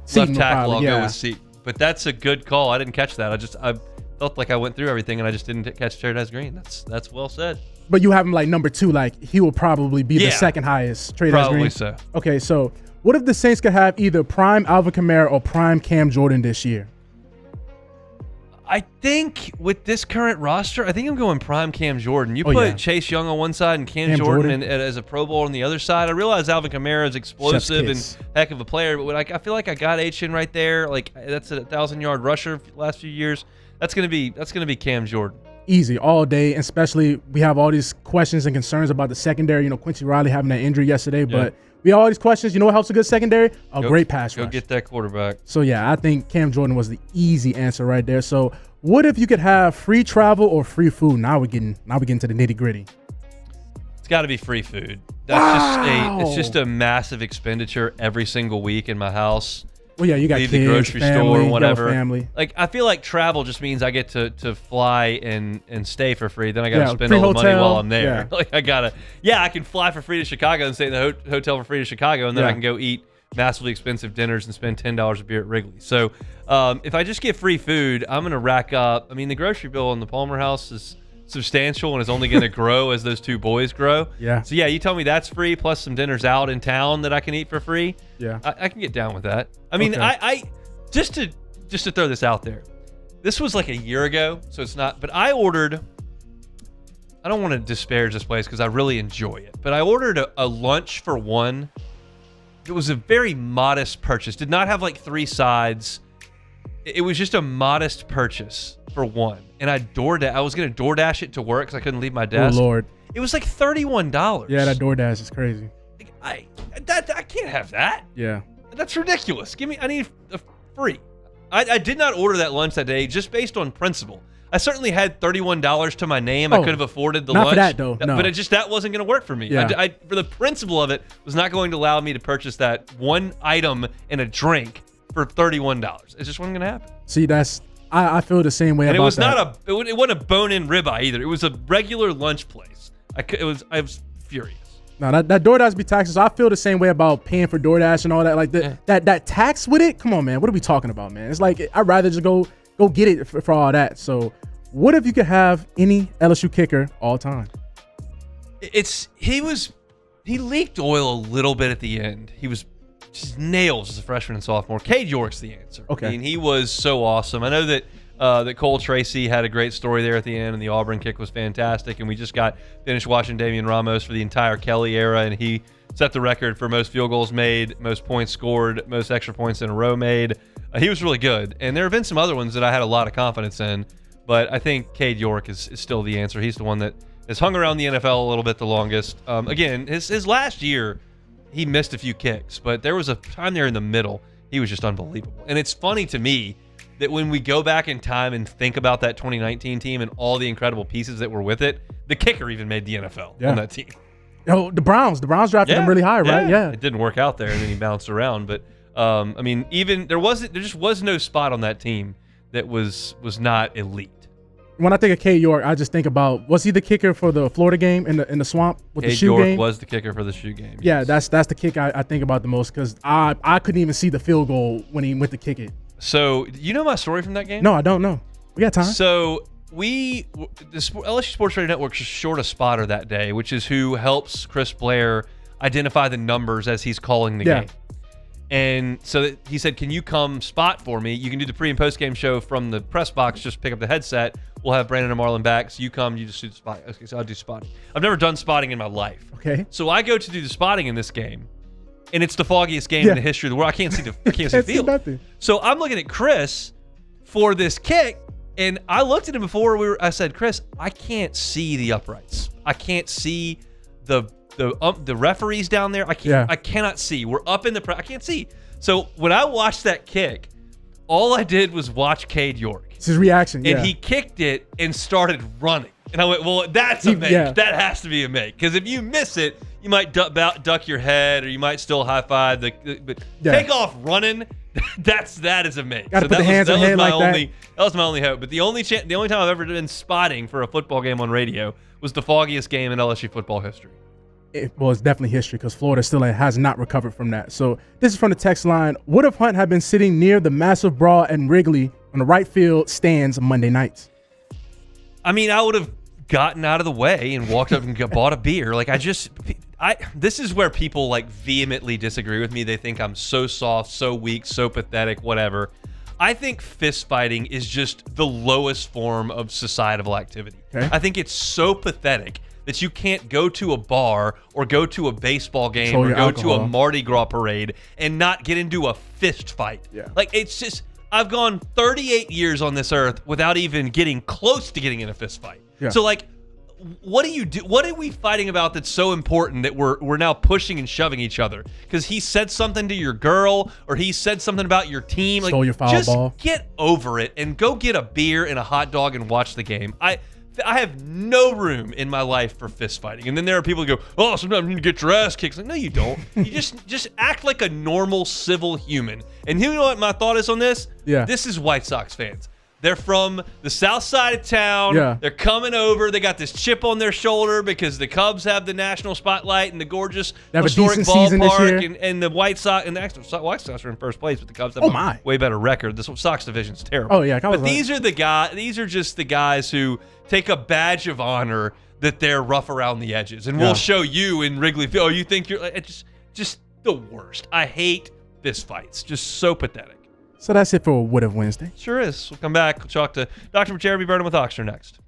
Seaton left tackle, probably, I'll go with Seaton. But that's a good call. I didn't catch that. I felt like I went through everything and I just didn't catch Trey Green. That's well said. But you have him like number 2, like he will probably be the second highest Trey Green. Probably so. Okay, so what if the Saints could have either prime Alvin Kamara or prime Cam Jordan this year? I think with this current roster, I think I'm going prime Cam Jordan. You put Chase Young on one side and Cam Jordan as a Pro Bowl on the other side. I realize Alvin Kamara is explosive and heck of a player, but I feel like I got H-in right there. Like that's a 1,000-yard rusher the last few years. That's gonna be Cam Jordan. Easy all day, and especially we have all these questions and concerns about the secondary. You know, Quincy Riley having that injury yesterday, but we have all these questions. You know what helps a good secondary? Great pass rush. Go get that quarterback. So yeah, I think Cam Jordan was the easy answer right there. So what if you could have free travel or free food? Now we're getting to the nitty gritty. It's got to be free food. That's just a massive expenditure every single week in my house. Well, yeah, you got leave kids, the grocery family, store, whatever. Family. Like I feel like travel just means I get to fly and stay for free. Then I got to spend all the money while I'm there. Yeah. Like I can fly for free to Chicago and stay in the hotel for free to Chicago, and then I can go eat massively expensive dinners and spend $10 a beer at Wrigley. So if I just get free food, I'm going to rack up. I mean, the grocery bill in the Palmer house is substantial and is only going to grow as those two boys grow. Yeah. So yeah, you tell me that's free plus some dinners out in town that I can eat for free. Yeah. I can get down with that. I mean, I just to throw this out there. This was like a year ago, so it's not, but I ordered, I don't want to disparage this place because I really enjoy it, but I ordered a lunch for one. It was a very modest purchase. Did not have like 3 sides. It was just a modest purchase for one. And I was going to DoorDash it to work because I couldn't leave my desk. Oh, Lord. It was like $31. Yeah, that DoorDash is crazy. I can't have that. Yeah. That's ridiculous. I need a free. I did not order that lunch that day just based on principle. I certainly had $31 to my name. I could have afforded the lunch. Not for that, though. No. But that wasn't going to work for me. Yeah. For the principle of it, was not going to allow me to purchase that one item and a drink for $31. It just wasn't going to happen. See, I feel the same way and about it was that. It wasn't a bone-in ribeye either. It was a regular lunch place. I was furious. No, that DoorDash be taxes. So I feel the same way about paying for DoorDash and all that. Like that tax with it. Come on, man. What are we talking about, man? It's like I'd rather just go get it for all that. So, what if you could have any LSU kicker all time? He leaked oil a little bit at the end. He was just nails as a freshman and sophomore. Cade York's the answer. Okay. I mean, he was so awesome. I know that Cole Tracy had a great story there at the end, and the Auburn kick was fantastic. And we just finished watching Damian Ramos for the entire Kelly era, and he set the record for most field goals made, most points scored, most extra points in a row made. He was really good. And there have been some other ones that I had a lot of confidence in, but I think Cade York is still the answer. He's the one that has hung around the NFL a little bit the longest. Again, his last year, he missed a few kicks, but there was a time there in the middle. He was just unbelievable. And it's funny to me that when we go back in time and think about that 2019 team and all the incredible pieces that were with it, the kicker even made the NFL on that team. Oh, the Browns drafted him really high, right? Yeah. It didn't work out there, and then he bounced around. But I mean, even there just was no spot on that team that was not elite. When I think of Cade York, I just think about, was he the kicker for the Florida game in the swamp with Cade the shoe York game? Was the kicker for the shoe game. Yeah, that's the kick I think about the most because I couldn't even see the field goal when he went to kick it. So, you know my story from that game? No, I don't know. We got time. So, the LSU Sports Radio Network is short a spotter that day, which is who helps Chris Blair identify the numbers as he's calling the game. And so he said, can you come spot for me? You can do the pre- and post-game show from the press box. Just pick up the headset. We'll have Brandon and Marlon back. So you come, you just do the spot. Okay, so I'll do spotting. I've never done spotting in my life. Okay. So I go to do the spotting in this game, and it's the foggiest game in the history of the world. I can't see the field. Nothing. So I'm looking at Chris for this kick, and I looked at him before I said, Chris, I can't see the uprights. I can't see the referees down there. I cannot see. We're up in the I can't see. So when I watched that kick, all I did was watch Cade York. It's his reaction. And he kicked it and started running. And I went, well, that's a make. Yeah. That has to be a make. Because if you miss it, you might duck your head, or you might still high five. But take off running. That is a make. Got to put the hands on head like that. That was my only hope. But the only time I've ever been spotting for a football game on radio was the foggiest game in LSU football history. It's definitely history because Florida still has not recovered from that. So this is from the text line. Would if Hunt had been sitting near the massive brawl at Wrigley on the right field stands Monday nights? I mean, I would have gotten out of the way and walked up and bought a beer. This is where people vehemently disagree with me. They think I'm so soft, so weak, so pathetic, whatever. I think fist fighting is just the lowest form of societal activity. Okay. I think it's so pathetic that you can't go to a bar or go to a baseball game or go to a Mardi Gras parade and not get into a fist fight. Yeah. It's just, I've gone 38 years on this earth without even getting close to getting in a fist fight. Yeah. So what do you do? What are we fighting about that's so important that we're now pushing and shoving each other? Because he said something to your girl or he said something about your team. Stole your foul ball. Just get over it and go get a beer and a hot dog and watch the game. I have no room in my life for fist fighting. And then there are people who go, oh, sometimes you need to get your ass kicked. No, you don't. You just act like a normal civil human. And you know what my thought is on this? Yeah. This is White Sox fans. They're from the south side of town. Yeah. They're coming over. They got this chip on their shoulder because the Cubs have the national spotlight and the gorgeous historic ballpark, and the White Sox, and the actual White Sox are in first place, but the Cubs have a way better record. The Sox division's terrible. Oh yeah, but these are just the guys who take a badge of honor that they're rough around the edges, and we'll show you in Wrigley Field. Oh, you think you're just the worst. I hate fist fights. Just so pathetic. So that's it for Would Have Wednesday. Sure is. We'll come back. We'll talk to Dr. Jeremy Burnham with Oxford next.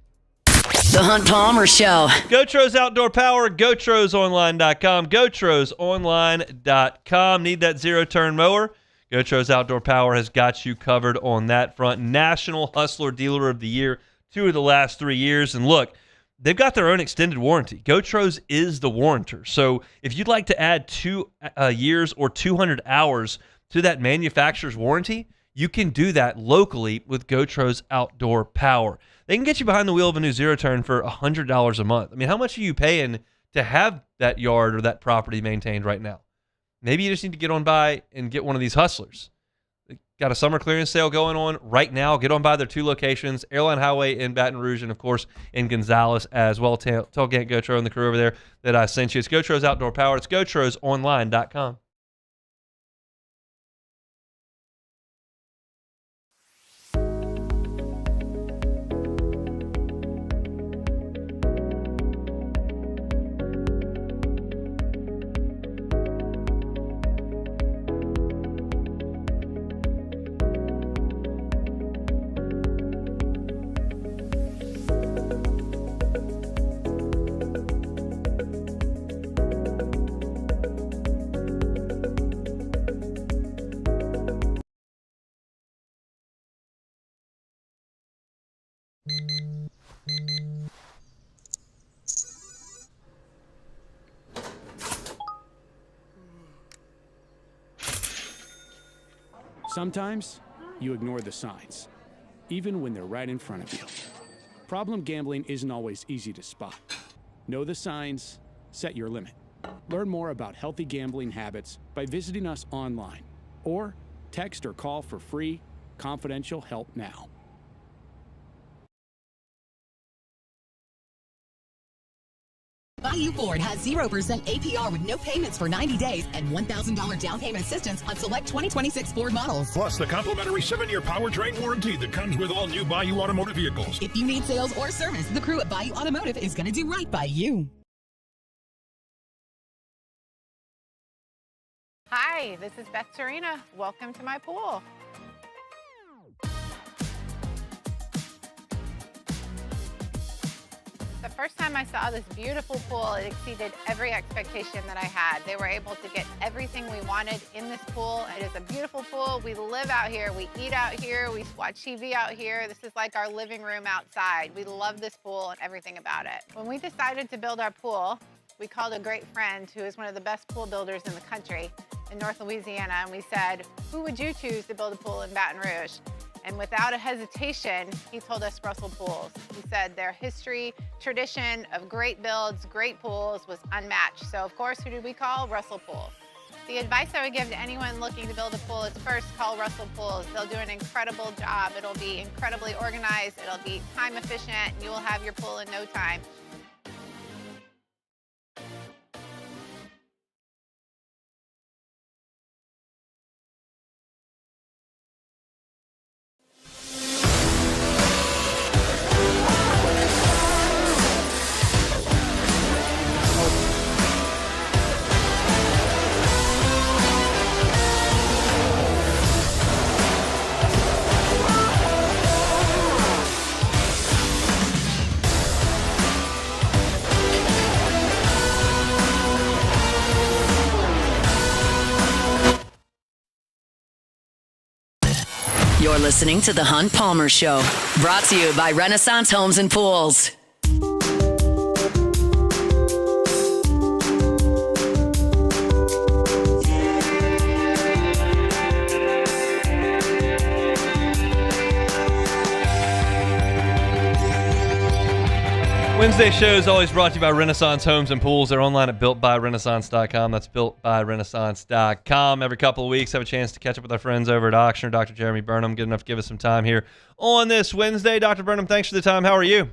The Hunt Palmer Show. GoTro's Outdoor Power, GoTrosOnline.com, GoTrosOnline.com. Need that zero-turn mower? GoTro's Outdoor Power has got you covered on that front. National Hustler Dealer of the Year 2 of the last 3 years. And look, they've got their own extended warranty. GoTro's is the warrantor. So if you'd like to add 2 years or 200 hours to that manufacturer's warranty, you can do that locally with GoTro's Outdoor Power. They can get you behind the wheel of a new zero turn for $100 a month. I mean, how much are you paying to have that yard or that property maintained right now? Maybe you just need to get on by and get one of these hustlers. They got a summer clearance sale going on right now. Get on by their 2 locations, Airline Highway in Baton Rouge and, of course, in Gonzales as well. Tell Gant Gotro and the crew over there that I sent you. It's GoTro's Outdoor Power. It's GoTro'sOnline.com. Sometimes you ignore the signs, even when they're right in front of you. Problem gambling isn't always easy to spot. Know the signs, set your limit. Learn more about healthy gambling habits by visiting us online or text or call for free, confidential help now. Bayou Ford has 0% APR with no payments for 90 days and $1,000 down payment assistance on select 2026 Ford models. Plus the complimentary 7-year powertrain warranty that comes with all new Bayou Automotive vehicles. If you need sales or service, the crew at Bayou Automotive is going to do right by you. Hi, this is Beth Serena. Welcome to my pool. The first time I saw this beautiful pool, it exceeded every expectation that I had. They were able to get everything we wanted in this pool. It is a beautiful pool. We live out here, we eat out here, we watch TV out here. This is like our living room outside. We love this pool and everything about it. When we decided to build our pool, we called a great friend who is one of the best pool builders in the country in North Louisiana, and we said, who would you choose to build a pool in Baton Rouge? And without a hesitation, he told us Russell Pools. He said their history, tradition of great builds, great pools was unmatched. So of course, who did we call? Russell Pools. The advice I would give to anyone looking to build a pool is first call Russell Pools. They'll do an incredible job. It'll be incredibly organized. It'll be time efficient. And you will have your pool in no time. You're listening to The Hunt Palmer Show, brought to you by Renaissance Homes and Pools. Wednesday show is always brought to you by Renaissance Homes and Pools. They're online at builtbyrenaissance.com. That's builtbyrenaissance.com. Every couple of weeks, have a chance to catch up with our friends over at Auctioner. Dr. Jeremy Burnham, good enough to give us some time here on this Wednesday. Dr. Burnham, thanks for the time. How are you?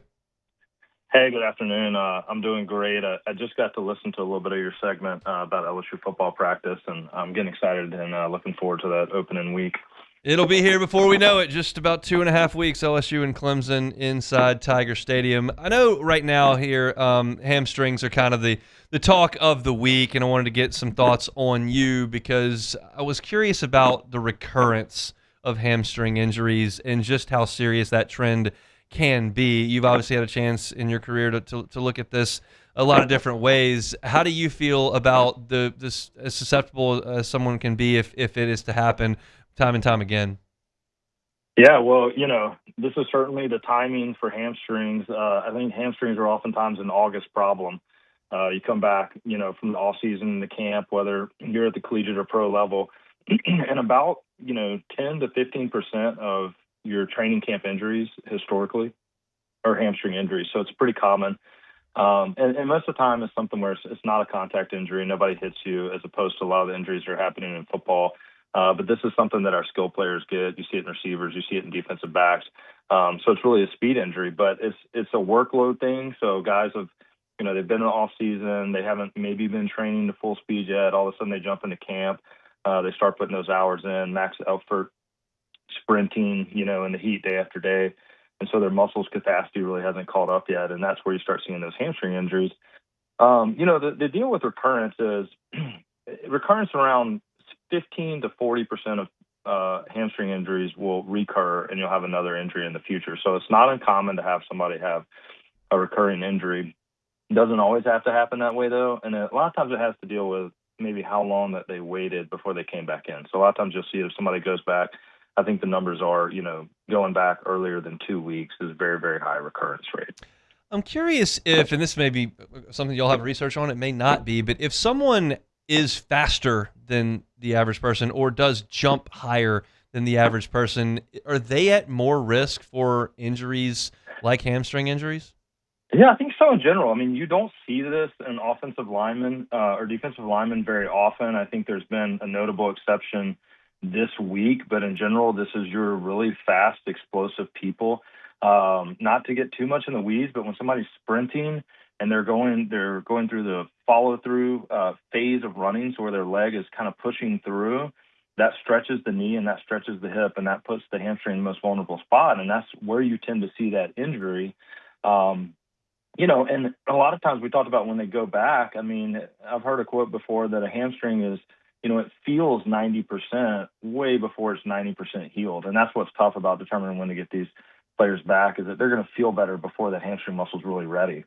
Hey, good afternoon. I'm doing great. I just got to listen to a little bit of your segment about LSU football practice, and I'm getting excited and looking forward to that opening week. It'll be here before we know it. Just about 2.5 weeks, LSU and Clemson inside Tiger Stadium. I know right now here hamstrings are kind of the talk of the week, and I wanted to get some thoughts on you because I was curious about the recurrence of hamstring injuries and just how serious that trend can be. You've obviously had a chance in your career to look at this a lot of different ways. How do you feel about this as susceptible as someone can be if it is to happen time and time again? Yeah, well, this is certainly the timing for hamstrings. I think hamstrings are oftentimes an August problem. You come back, from the off season in the camp, whether you're at the collegiate or pro level, and about, 10 to 15% of your training camp injuries historically are hamstring injuries. So it's pretty common. And most of the time it's something where it's not a contact injury. Nobody hits you, as opposed to a lot of the injuries that are happening in football. But this is something that our skill players get. You see it in receivers, you see it in defensive backs. So it's really a speed injury, but it's a workload thing. So guys have, they've been in the off season, they haven't maybe been training to full speed yet. All of a sudden they jump into camp, they start putting those hours in, max effort, sprinting, in the heat day after day. And so their muscles capacity really hasn't caught up yet. And that's where you start seeing those hamstring injuries. The deal with recurrence is recurrence around 15 to 40% of hamstring injuries will recur, and you'll have another injury in the future. So it's not uncommon to have somebody have a recurring injury. It doesn't always have to happen that way, though. And a lot of times it has to deal with maybe how long that they waited before they came back in. So a lot of times you'll see if somebody goes back, I think the numbers are, going back earlier than 2 weeks is very, very high recurrence rate. I'm curious if, and this may be something you'll have research on, it may not be, but if someone is faster than the average person or does jump higher than the average person, are they at more risk for injuries like hamstring injuries? Yeah, I think so in general. I mean, you don't see this in offensive linemen or defensive linemen very often. I think there's been a notable exception this week, but in general, this is your really fast, explosive people. Not to get too much in the weeds, but when somebody's sprinting and they're going through the follow-through phase of running, so where their leg is kind of pushing through, that stretches the knee and that stretches the hip, and that puts the hamstring in the most vulnerable spot, and that's where you tend to see that injury. And a lot of times we talked about when they go back, I mean, I've heard a quote before that a hamstring is, it feels 90% way before it's 90% healed, and that's what's tough about determining when to get these players back, is that they're going to feel better before that hamstring muscle is really ready.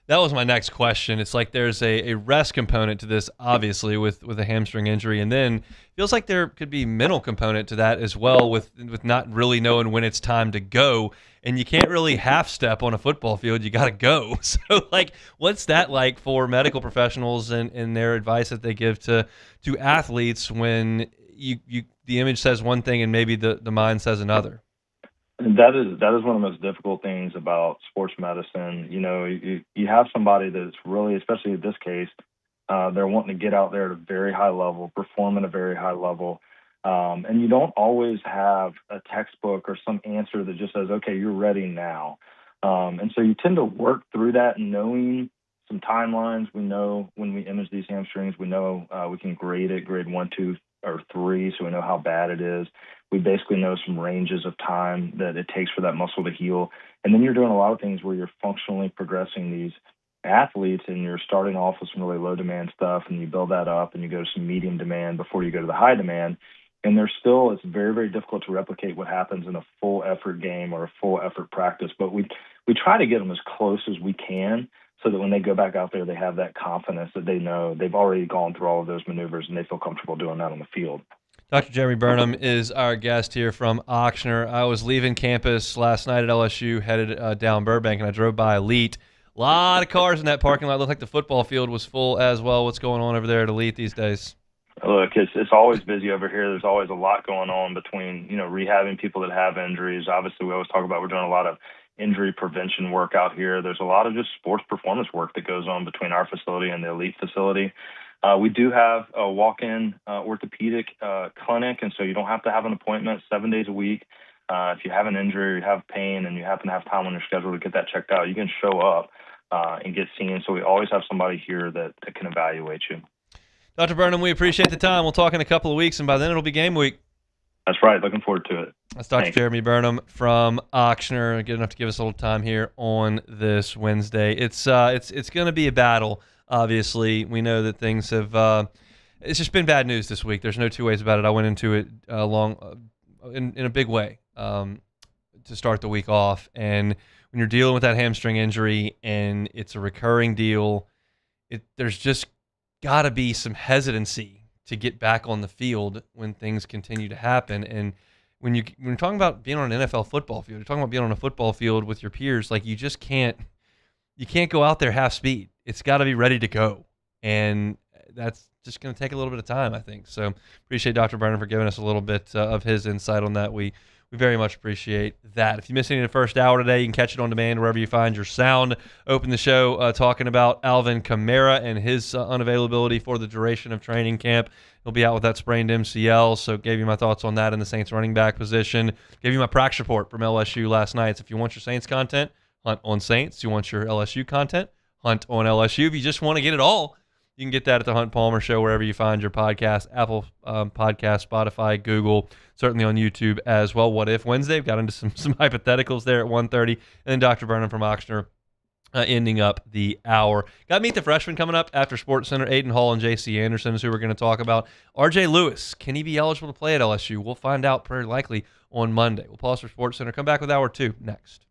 That was my next question. It's like there's a rest component to this, obviously, with a hamstring injury, and then it feels like there could be mental component to that as well, with not really knowing when it's time to go, and you can't really half-step on a football field. You got to go. So, what's that like for medical professionals and their advice that they give to athletes when the image says one thing and maybe the mind says another? That is one of the most difficult things about sports medicine. You have somebody that's really, especially in this case, they're wanting to get out there at a very high level, perform at a very high level. And you don't always have a textbook or some answer that just says, okay, you're ready now. And so you tend to work through that knowing some timelines. We know when we image these hamstrings, we know we can grade it, grade 1, 2, or 3, so we know how bad it is. We basically know some ranges of time that it takes for that muscle to heal. And then you're doing a lot of things where you're functionally progressing these athletes, and you're starting off with some really low demand stuff, and you build that up, and you go to some medium demand before you go to the high demand. And it's very, very difficult to replicate what happens in a full effort game or a full effort practice. But we try to get them as close as we can, so that when they go back out there, they have that confidence that they know they've already gone through all of those maneuvers and they feel comfortable doing that on the field. Dr. Jeremy Burnham is our guest here from Ochsner. I was leaving campus last night at LSU, headed down Burbank, and I drove by Elite. A lot of cars in that parking lot. It looked like the football field was full as well. What's going on over there at Elite these days? Look, it's always busy over here. There's always a lot going on between, rehabbing people that have injuries. Obviously, we always talk about we're doing a lot of injury prevention work out here. There's a lot of just sports performance work that goes on between our facility and the Elite facility. We do have a walk-in orthopedic clinic, and so you don't have to have an appointment 7 days a week. If you have an injury or you have pain and you happen to have time on your schedule to get that checked out, you can show up and get seen. So we always have somebody here that can evaluate you. Dr. Burnham, we appreciate the time. We'll talk in a couple of weeks, and by then it'll be game week. That's right. Looking forward to it. That's Dr. Thanks. Jeremy Burnham from Ochsner. Good enough to give us a little time here on this Wednesday. It's going to be a battle. Obviously, we know that things have. It's just been bad news this week. There's no two ways about it. I went into it in a big way to start the week off, and when you're dealing with that hamstring injury and it's a recurring deal, there's just got to be some hesitancy to get back on the field when things continue to happen. And when you're talking about being on an NFL football field, you're talking about being on a football field with your peers, like you can't go out there half speed. It's got to be ready to go. And that's just going to take a little bit of time, I think. So appreciate Dr. Brennan for giving us a little bit of his insight on that. We very much appreciate that. If you missed any of the first hour today, you can catch it on demand wherever you find your sound. Open the show talking about Alvin Kamara and his unavailability for the duration of training camp. He'll be out with that sprained MCL, so gave you my thoughts on that in the Saints running back position. Gave you my practice report from LSU last night. So if you want your Saints content, hunt on Saints. You want your LSU content, hunt on LSU. If you just want to get it all, you can get that at the Hunt Palmer Show wherever you find your podcast, Apple Podcast, Spotify, Google, certainly on YouTube as well. What If Wednesday, got into some hypotheticals there at 1:30, and then Dr. Burnham from Oxnard ending up the hour. Got to meet the freshmen coming up after Sports Center. Aiden Hall and J.C. Anderson is who we're going to talk about. R.J. Lewis, can he be eligible to play at LSU? We'll find out pretty likely on Monday. We'll pause for Sports Center. Come back with Hour 2 next.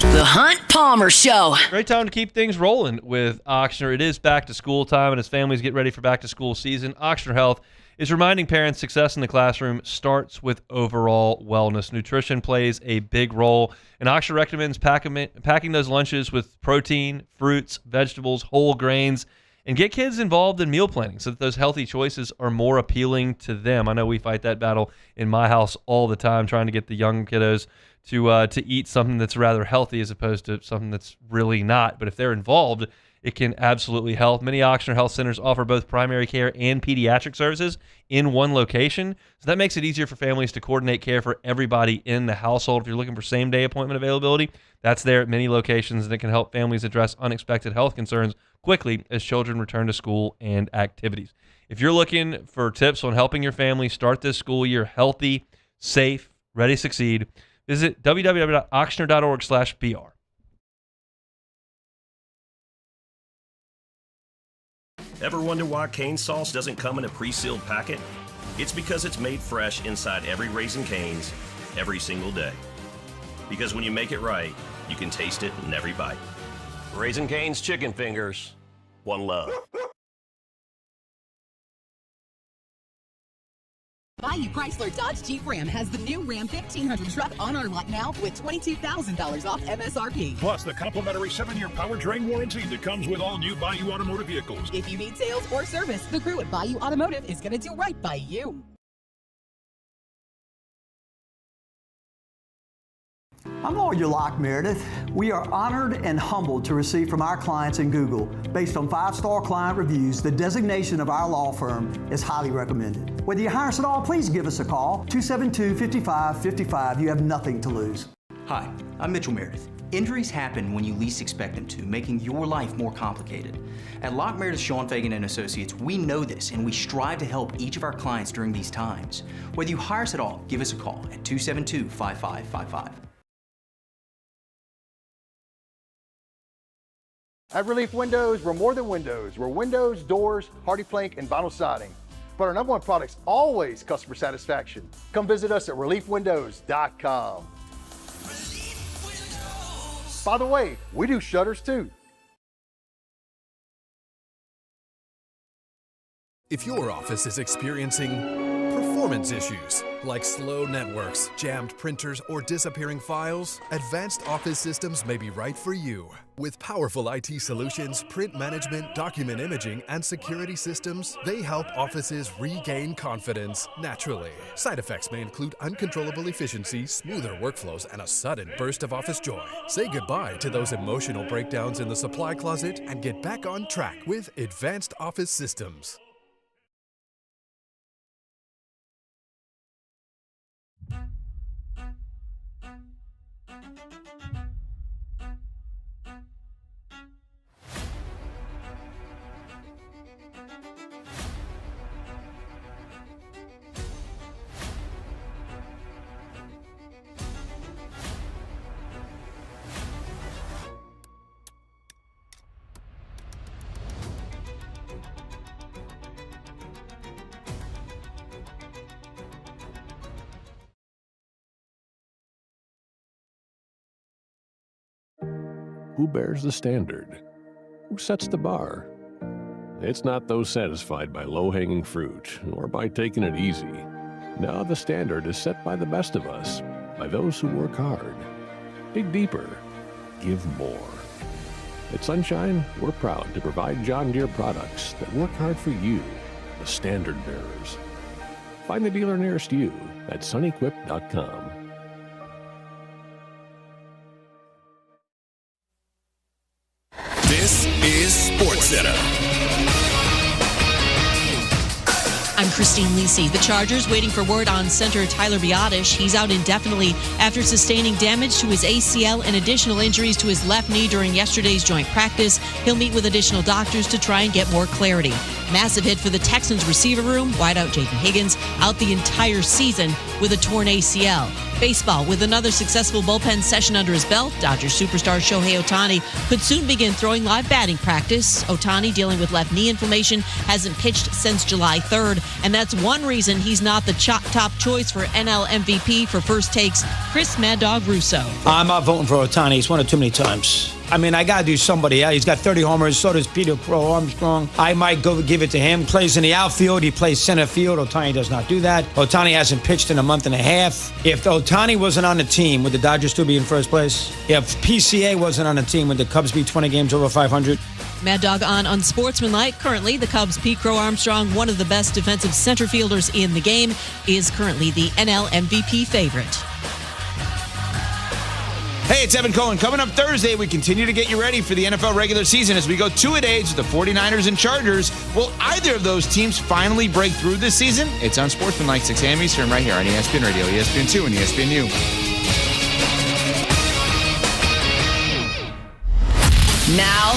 The Hunt Palmer Show. Great time to keep things rolling with Oxnard. It is back to school time, and as families get ready for back to school season, Oxnard Health is reminding parents success in the classroom starts with overall wellness. Nutrition plays a big role, and Oxnard recommends packing those lunches with protein, fruits, vegetables, whole grains, and get kids involved in meal planning so that those healthy choices are more appealing to them. I know we fight that battle in my house all the time, trying to get the young kiddos to eat something that's rather healthy as opposed to something that's really not. But if they're involved, it can absolutely help. Many Oxnard Health Centers offer both primary care and pediatric services in one location. So that makes it easier for families to coordinate care for everybody in the household. If you're looking for same-day appointment availability, that's there at many locations, and it can help families address unexpected health concerns quickly as children return to school and activities. If you're looking for tips on helping your family start this school year healthy, safe, ready to succeed, visit www.oxnard.org/BR. Ever wonder why cane sauce doesn't come in a pre-sealed packet? It's because it's made fresh inside every Raising Cane's every single day. Because when you make it right, you can taste it in every bite. Raising Cane's chicken fingers. One love. Bayou Chrysler Dodge Jeep Ram has the new Ram 1500 truck on our lot now with $22,000 off MSRP. Plus the complimentary 7-year powertrain warranty that comes with all new Bayou Automotive vehicles. If you need sales or service, the crew at Bayou Automotive is going to do right by you. I'm lawyer Locke Meredith. We are honored and humbled to receive from our clients in Google. Based on 5-star client reviews, the designation of our law firm is highly recommended. Whether you hire us at all, please give us a call, 272-5555. You have nothing to lose. Hi, I'm Mitchell Meredith. Injuries happen when you least expect them to, making your life more complicated. At Locke Meredith, Sean Fagan and Associates, we know this, and we strive to help each of our clients during these times. Whether you hire us at all, give us a call at 272-5555. At Relief Windows, we're more than windows. We're windows, doors, hardy plank, and vinyl siding. But our #1 product's always customer satisfaction. Come visit us at reliefwindows.com. By the way, we do shutters too. If your office is experiencing performance issues like slow networks, jammed printers, or disappearing files, Advanced Office Systems may be right for you. With powerful IT solutions, print management, document imaging, and security systems, they help offices regain confidence naturally. Side effects may include uncontrollable efficiency, smoother workflows, and a sudden burst of office joy. Say goodbye to those emotional breakdowns in the supply closet and get back on track with Advanced Office Systems. Who bears the standard? Who sets the bar? It's not those satisfied by low-hanging fruit or by taking it easy. No, the standard is set by the best of us, by those who work hard. Dig deeper. Give more. At Sunshine, we're proud to provide John Deere products that work hard for you, the standard bearers. Find the dealer nearest you at sunequip.com. This is SportsCenter. I'm Christine Lisi. The Chargers waiting for word on center Tyler Biadasz. He's out indefinitely after sustaining damage to his ACL and additional injuries to his left knee during yesterday's joint practice. He'll meet with additional doctors to try and get more clarity. Massive hit for the Texans receiver room. Wideout Jaden Higgins out the entire season with a torn ACL. Baseball with another successful bullpen session under his belt. Dodgers superstar Shohei Ohtani could soon begin throwing live batting practice. Ohtani, dealing with left knee inflammation, hasn't pitched since July 3rd, and that's one reason he's not the top choice for NL MVP. For First Take's Chris Mad Dog Russo. I'm not voting for Ohtani. He's won it too many times. I mean, I got to do somebody else. He's got 30 homers. So does Peter Crow Armstrong. I might go give it to him. Plays in the outfield. He plays center field. Ohtani does not do that. Ohtani hasn't pitched in a month and a half. If Ohtani wasn't on the team, would the Dodgers still be in first place? If PCA wasn't on the team, would the Cubs be 20 games over 500? Mad Dog on Unsportsmanlike. Currently, the Cubs' Pete Crow Armstrong, one of the best defensive center fielders in the game, is currently the NL MVP favorite. Hey, it's Evan Cohen. Coming up Thursday, we continue to get you ready for the NFL regular season as we go two-a-days with the 49ers and Chargers. Will either of those teams finally break through this season? It's on Sportsmanlike, 6 a.m. Eastern, right here on ESPN Radio, ESPN2, and ESPNU. Now,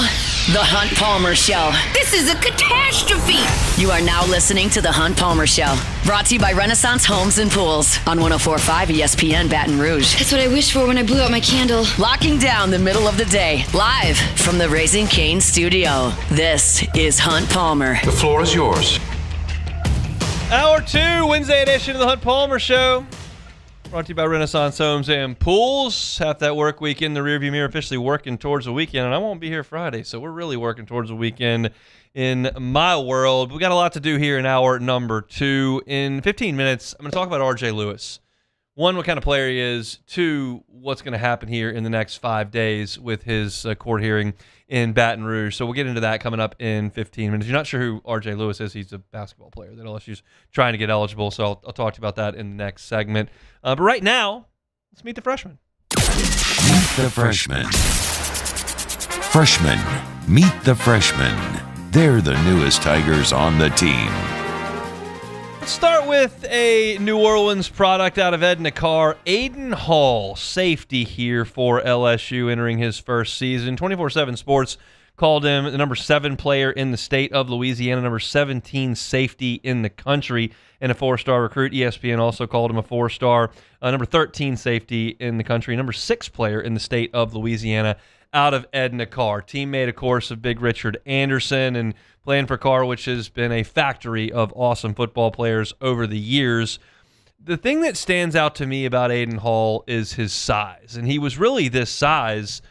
The Hunt Palmer Show. This is a catastrophe. You are now listening to The Hunt Palmer Show. Brought to you by Renaissance Homes and Pools on 104.5 ESPN Baton Rouge. That's what I wished for when I blew out my candle. Locking down the middle of the day. Live from the Raising Cane studio. This is Hunt Palmer. The floor is yours. Hour 2, Wednesday edition of The Hunt Palmer Show. Brought to you by Renaissance Homes and Pools. Half that work week in the rearview mirror, officially working towards the weekend, and I won't be here Friday, so we're really working towards the weekend in my world. We got a lot to do here in hour number 2. In 15 minutes, I'm going to talk about R.J. Lewis. 1, what kind of player he is. 2, what's going to happen here in the next 5 days with his court hearing in Baton Rouge. So we'll get into that coming up in 15 minutes. If you're not sure who R.J. Lewis is, he's a basketball player that LSU's trying to get eligible, so I'll talk to you about that in the next segment. But right now, let's meet the freshmen. Meet the freshmen. Freshmen, meet the freshmen. They're the newest Tigers on the team. Let's start with a New Orleans product out of Edna Carr. Aiden Hall, safety here for LSU, entering his first season. 24/7 Sports called him the number 7 player in the state of Louisiana, number 17 safety in the country, and a 4-star recruit. ESPN also called him a 4-star, number 13 safety in the country, number 6 player in the state of Louisiana out of Edna Carr. Teammate, of course, of Big Richard Anderson, and playing for Carr, which has been a factory of awesome football players over the years. The thing that stands out to me about Aiden Hall is his size, and he was really this size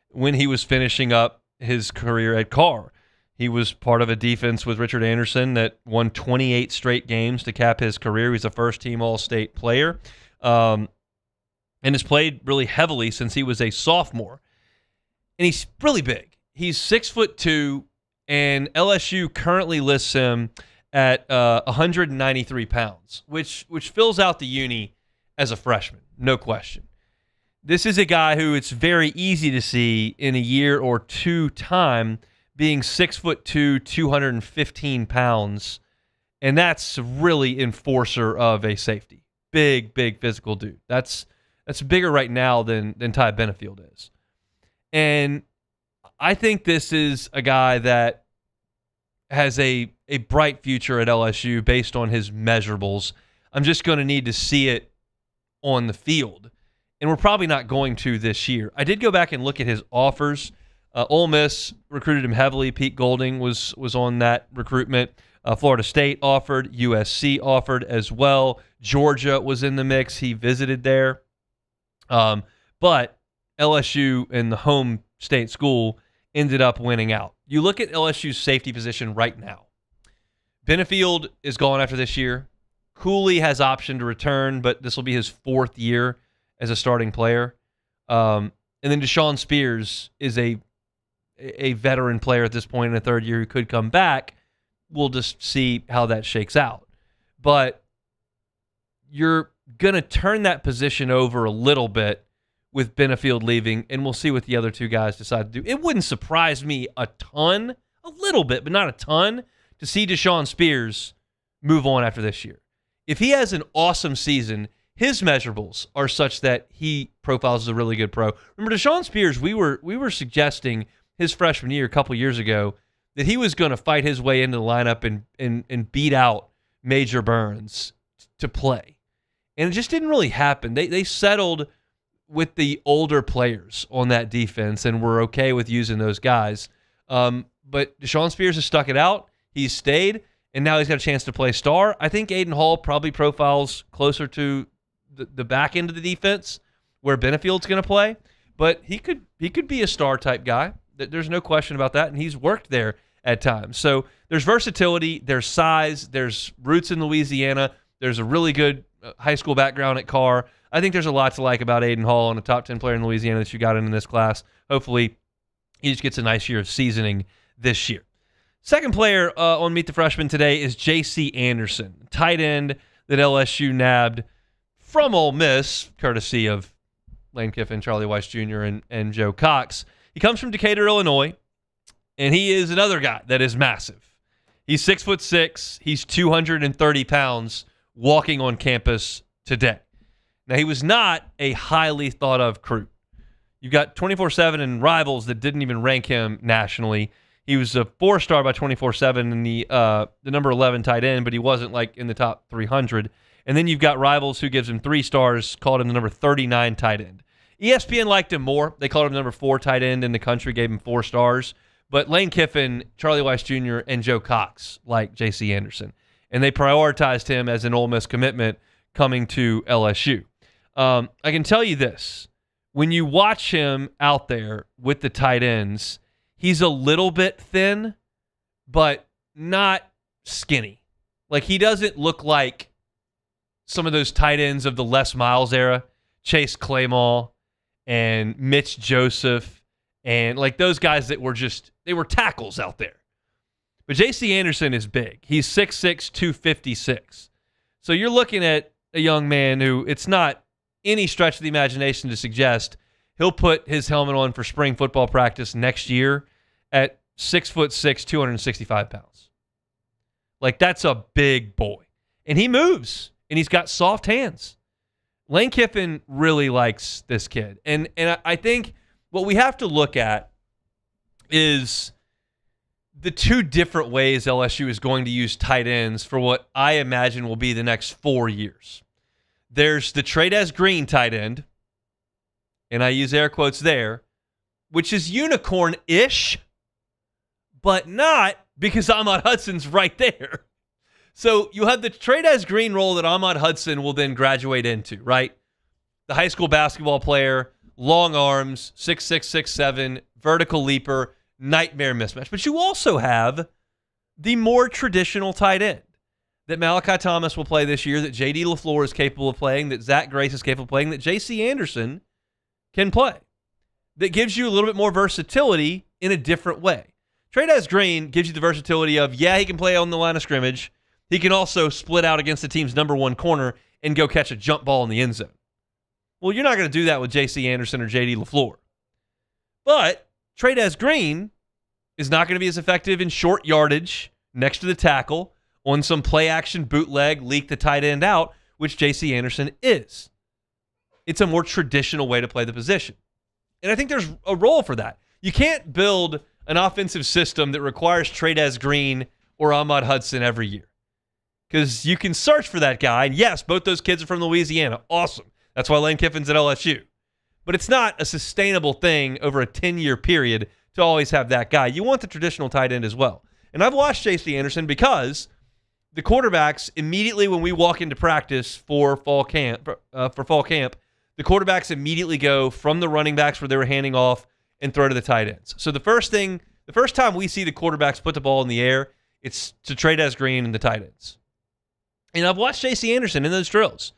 when he was finishing up his career at Carr. He was part of a defense with Richard Anderson that won 28 straight games to cap his career. He's a first-team All-State player and has played really heavily since he was a sophomore. And he's really big. He's 6'2", and LSU currently lists him at 193 pounds, which fills out the uni as a freshman, no question. This is a guy who it's very easy to see in a year or two time being 6'2", 215 pounds, and that's really enforcer of a safety. Big physical dude. That's bigger right now than Ty Benefield is. And I think this is a guy that has a bright future at LSU based on his measurables. I'm just going to need to see it on the field. And we're probably not going to this year. I did go back and look at his offers. Ole Miss recruited him heavily. Pete Golding was on that recruitment. Florida State offered. USC offered as well. Georgia was in the mix. He visited there. But LSU and the home state school ended up winning out. You look at LSU's safety position right now. Benefield is gone after this year. Cooley has option to return, but this will be his 4th year as a starting player. And then Deshaun Spears is a veteran player at this point in the 3rd year who could come back. We'll just see how that shakes out. But you're going to turn that position over a little bit with Benefield leaving, and we'll see what the other 2 guys decide to do. It wouldn't surprise me a ton, a little bit, but not a ton, to see Deshaun Spears move on after this year. If he has an awesome season, his measurables are such that he profiles as a really good pro. Remember, Deshaun Spears, we were suggesting his freshman year a couple years ago that he was going to fight his way into the lineup and beat out Major Burns to play. And it just didn't really happen. They settled with the older players on that defense and were okay with using those guys. But Deshaun Spears has stuck it out. He's stayed, and now he's got a chance to play star. I think Aiden Hall probably profiles closer to the back end of the defense where Benefield's going to play. But he could be a star-type guy. There's no question about that, and he's worked there at times. So there's versatility, there's size, there's roots in Louisiana, there's a really good high school background at Carr. I think there's a lot to like about Aiden Hall and a top 10 player in Louisiana that you got in this class. Hopefully, he just gets a nice year of seasoning this year. Second player on Meet the Freshman today is J.C. Anderson, tight end that LSU nabbed from Ole Miss, courtesy of Lane Kiffin, Charlie Weiss Jr., and Joe Cox. He comes from Decatur, Illinois, and he is another guy that is massive. He's 6'6". He's 230 pounds walking on campus today. Now, he was not a highly thought of recruit. You've got 24/7 and rivals that didn't even rank him nationally. He was a 4-star by 24/7 and the number 11 tight end, but he wasn't like in the top 300. And then you've got rivals who gives him 3 stars, called him the number 39 tight end. ESPN liked him more. They called him number 4 tight end in the country, gave him 4 stars. But Lane Kiffin, Charlie Weiss Jr., and Joe Cox like J.C. Anderson. And they prioritized him as an Ole Miss commitment coming to LSU. I can tell you this. When you watch him out there with the tight ends, he's a little bit thin, but not skinny. Like, he doesn't look like some of those tight ends of the Les Miles era, Chase Claymore and Mitch Joseph, and like those guys that were they were tackles out there. But J.C. Anderson is big. He's 6'6", 256. So you're looking at a young man who, it's not any stretch of the imagination to suggest he'll put his helmet on for spring football practice next year at 6'6", 265 pounds. Like, that's a big boy. And he moves, and he's got soft hands. Lane Kiffin really likes this kid. And I think what we have to look at is the 2 different ways LSU is going to use tight ends for what I imagine will be the next 4 years. There's the Trades Green tight end, and I use air quotes there, which is unicorn-ish, but not because Ahmad Hudson's right there. So you have the Trades Green role that Ahmad Hudson will then graduate into, right? The high school basketball player, long arms, 6'6", 6'7", vertical leaper, nightmare mismatch. But you also have the more traditional tight end that Malachi Thomas will play this year, that J.D. LaFleur is capable of playing, that Zach Grace is capable of playing, that J.C. Anderson can play. That gives you a little bit more versatility in a different way. Trades Green gives you the versatility of, he can play on the line of scrimmage. He can also split out against the team's number 1 corner and go catch a jump ball in the end zone. Well, you're not going to do that with J.C. Anderson or J.D. LaFleur. But Trades Green is not going to be as effective in short yardage next to the tackle on some play-action bootleg, leak the tight end out, which J.C. Anderson is. It's a more traditional way to play the position. And I think there's a role for that. You can't build an offensive system that requires Trades Green or Ahmad Hudson every year. Because you can search for that guy. And yes, both those kids are from Louisiana. Awesome. That's why Lane Kiffin's at LSU. But it's not a sustainable thing over a 10-year period to always have that guy. You want the traditional tight end as well. And I've watched J.C. Anderson because the quarterbacks, immediately when we walk into practice for fall camp, the quarterbacks immediately go from the running backs where they were handing off and throw to the tight ends. So the first thing The first time we see the quarterbacks put the ball in the air, it's to Trey Green and the tight ends. And I've watched J.C. Anderson in those drills.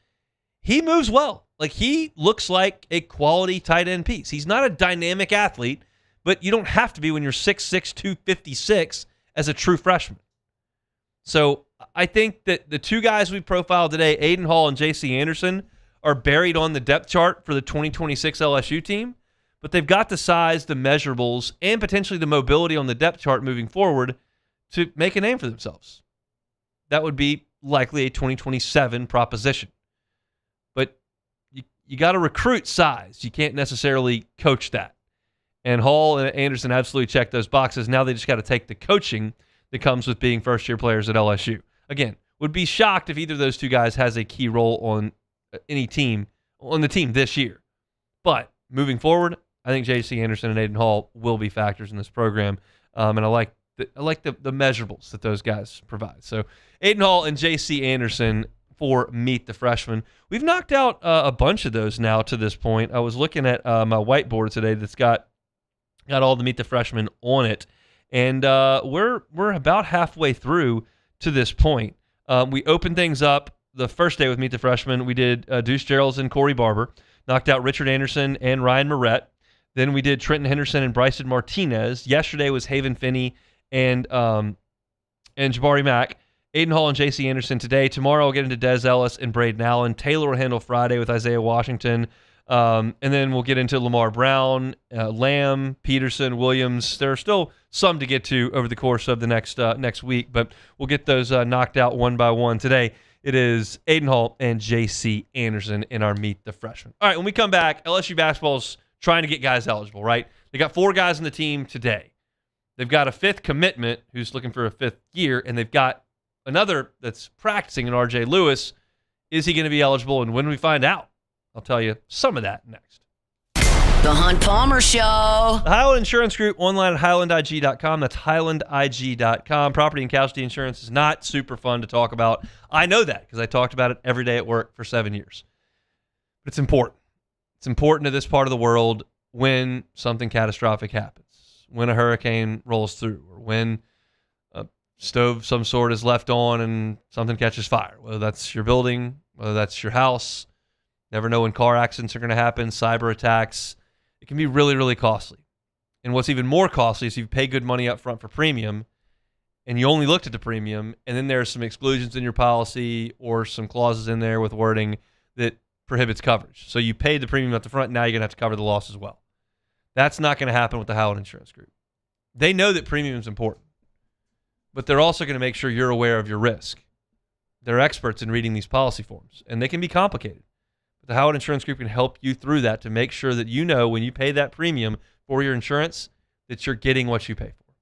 He moves well. Like, he looks like a quality tight end piece. He's not a dynamic athlete, but you don't have to be when you're 6'6", 256 as a true freshman. So I think that the two guys we profiled today, Aiden Hall and J.C. Anderson, are buried on the depth chart for the 2026 LSU team, but they've got the size, the measurables, and potentially the mobility on the depth chart moving forward to make a name for themselves. That would be likely a 2027 proposition. But you got to recruit size. You can't necessarily coach that. And Hall and Anderson absolutely check those boxes. Now they just got to take the coaching that comes with being first-year players at LSU. Again, would be shocked if either of those two guys has a key role on any team, on the team this year. But moving forward, I think J.C. Anderson and Aiden Hall will be factors in this program. And I like the measurables that those guys provide. So Aiden Hall and J.C. Anderson for Meet the Freshman. We've knocked out a bunch of those now to this point. I was looking at my whiteboard today that's got all the Meet the Freshmen on it. And we're about halfway through to this point. We opened things up the first day with Meet the Freshmen. We did Deuce Geralds and Corey Barber, knocked out Richard Anderson and Ryan Moret. Then we did Trenton Henderson and Bryson Martinez. Yesterday was Haven Finney and Jabari Mack. Aiden Hall and J.C. Anderson today. Tomorrow we'll get into Des Ellis and Braden Allen. Taylor will handle Friday with Isaiah Washington. And then we'll get into Lamar Brown, Lamb, Peterson, Williams. There are still some to get to over the course of the next week, but we'll get those knocked out one by one. Today it is Aiden Hall and J.C. Anderson in our Meet the Freshman. All right, when we come back, LSU basketball's trying to get guys eligible, right? They got 4 guys on the team today. They've got a 5th commitment who's looking for a 5th year, and they've got another that's practicing in R.J. Lewis. Is he going to be eligible, and when do we find out? I'll tell you some of that next. The Hunt Palmer Show. The Highland Insurance Group, online at highlandig.com. That's highlandig.com. Property and casualty insurance is not super fun to talk about. I know that because I talked about it every day at work for 7 years. But it's important. It's important to this part of the world when something catastrophic happens, when a hurricane rolls through, or when a stove of some sort is left on and something catches fire, whether that's your building, whether that's your house. Never know when car accidents are going to happen, cyber attacks. It can be really, really costly. And what's even more costly is if you pay good money up front for premium and you only looked at the premium, and then there are some exclusions in your policy or some clauses in there with wording that prohibits coverage. So you paid the premium at the front, now you're going to have to cover the loss as well. That's not going to happen with the Howland Insurance Group. They know that premium is important, but they're also going to make sure you're aware of your risk. They're experts in reading these policy forms, and they can be complicated. The Howard Insurance Group can help you through that to make sure that you know when you pay that premium for your insurance that you're getting what you pay for.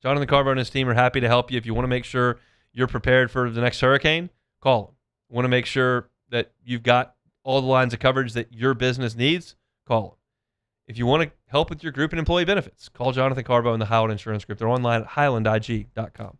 Jonathan Carver and his team are happy to help you. If you want to make sure you're prepared for the next hurricane, call them. Want to make sure that you've got all the lines of coverage that your business needs, call them. If you want to help with your group and employee benefits, call Jonathan Carbo and the Howard Insurance Group. They're online at highlandig.com.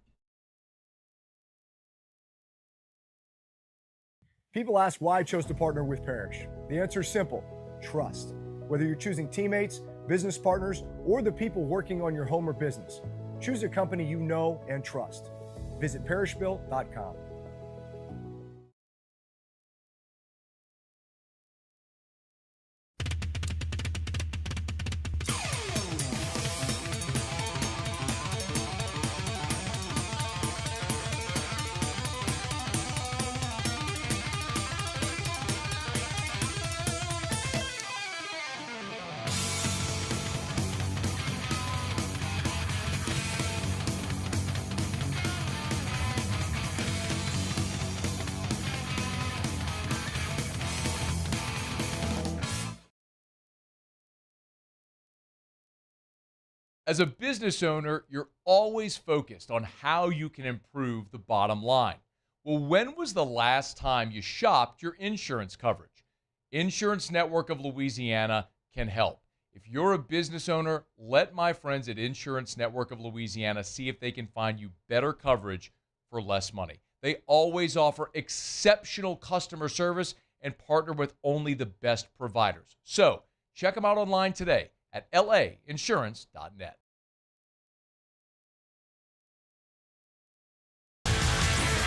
People ask why I chose to partner with Parrish. The answer is simple: trust. Whether you're choosing teammates, business partners, or the people working on your home or business, choose a company you know and trust. Visit parrishbuilt.com. As a business owner, you're always focused on how you can improve the bottom line. Well, when was the last time you shopped your insurance coverage? Insurance Network of Louisiana can help. If you're a business owner, let my friends at Insurance Network of Louisiana see if they can find you better coverage for less money. They always offer exceptional customer service and partner with only the best providers. So check them out online today at lainsurance.net.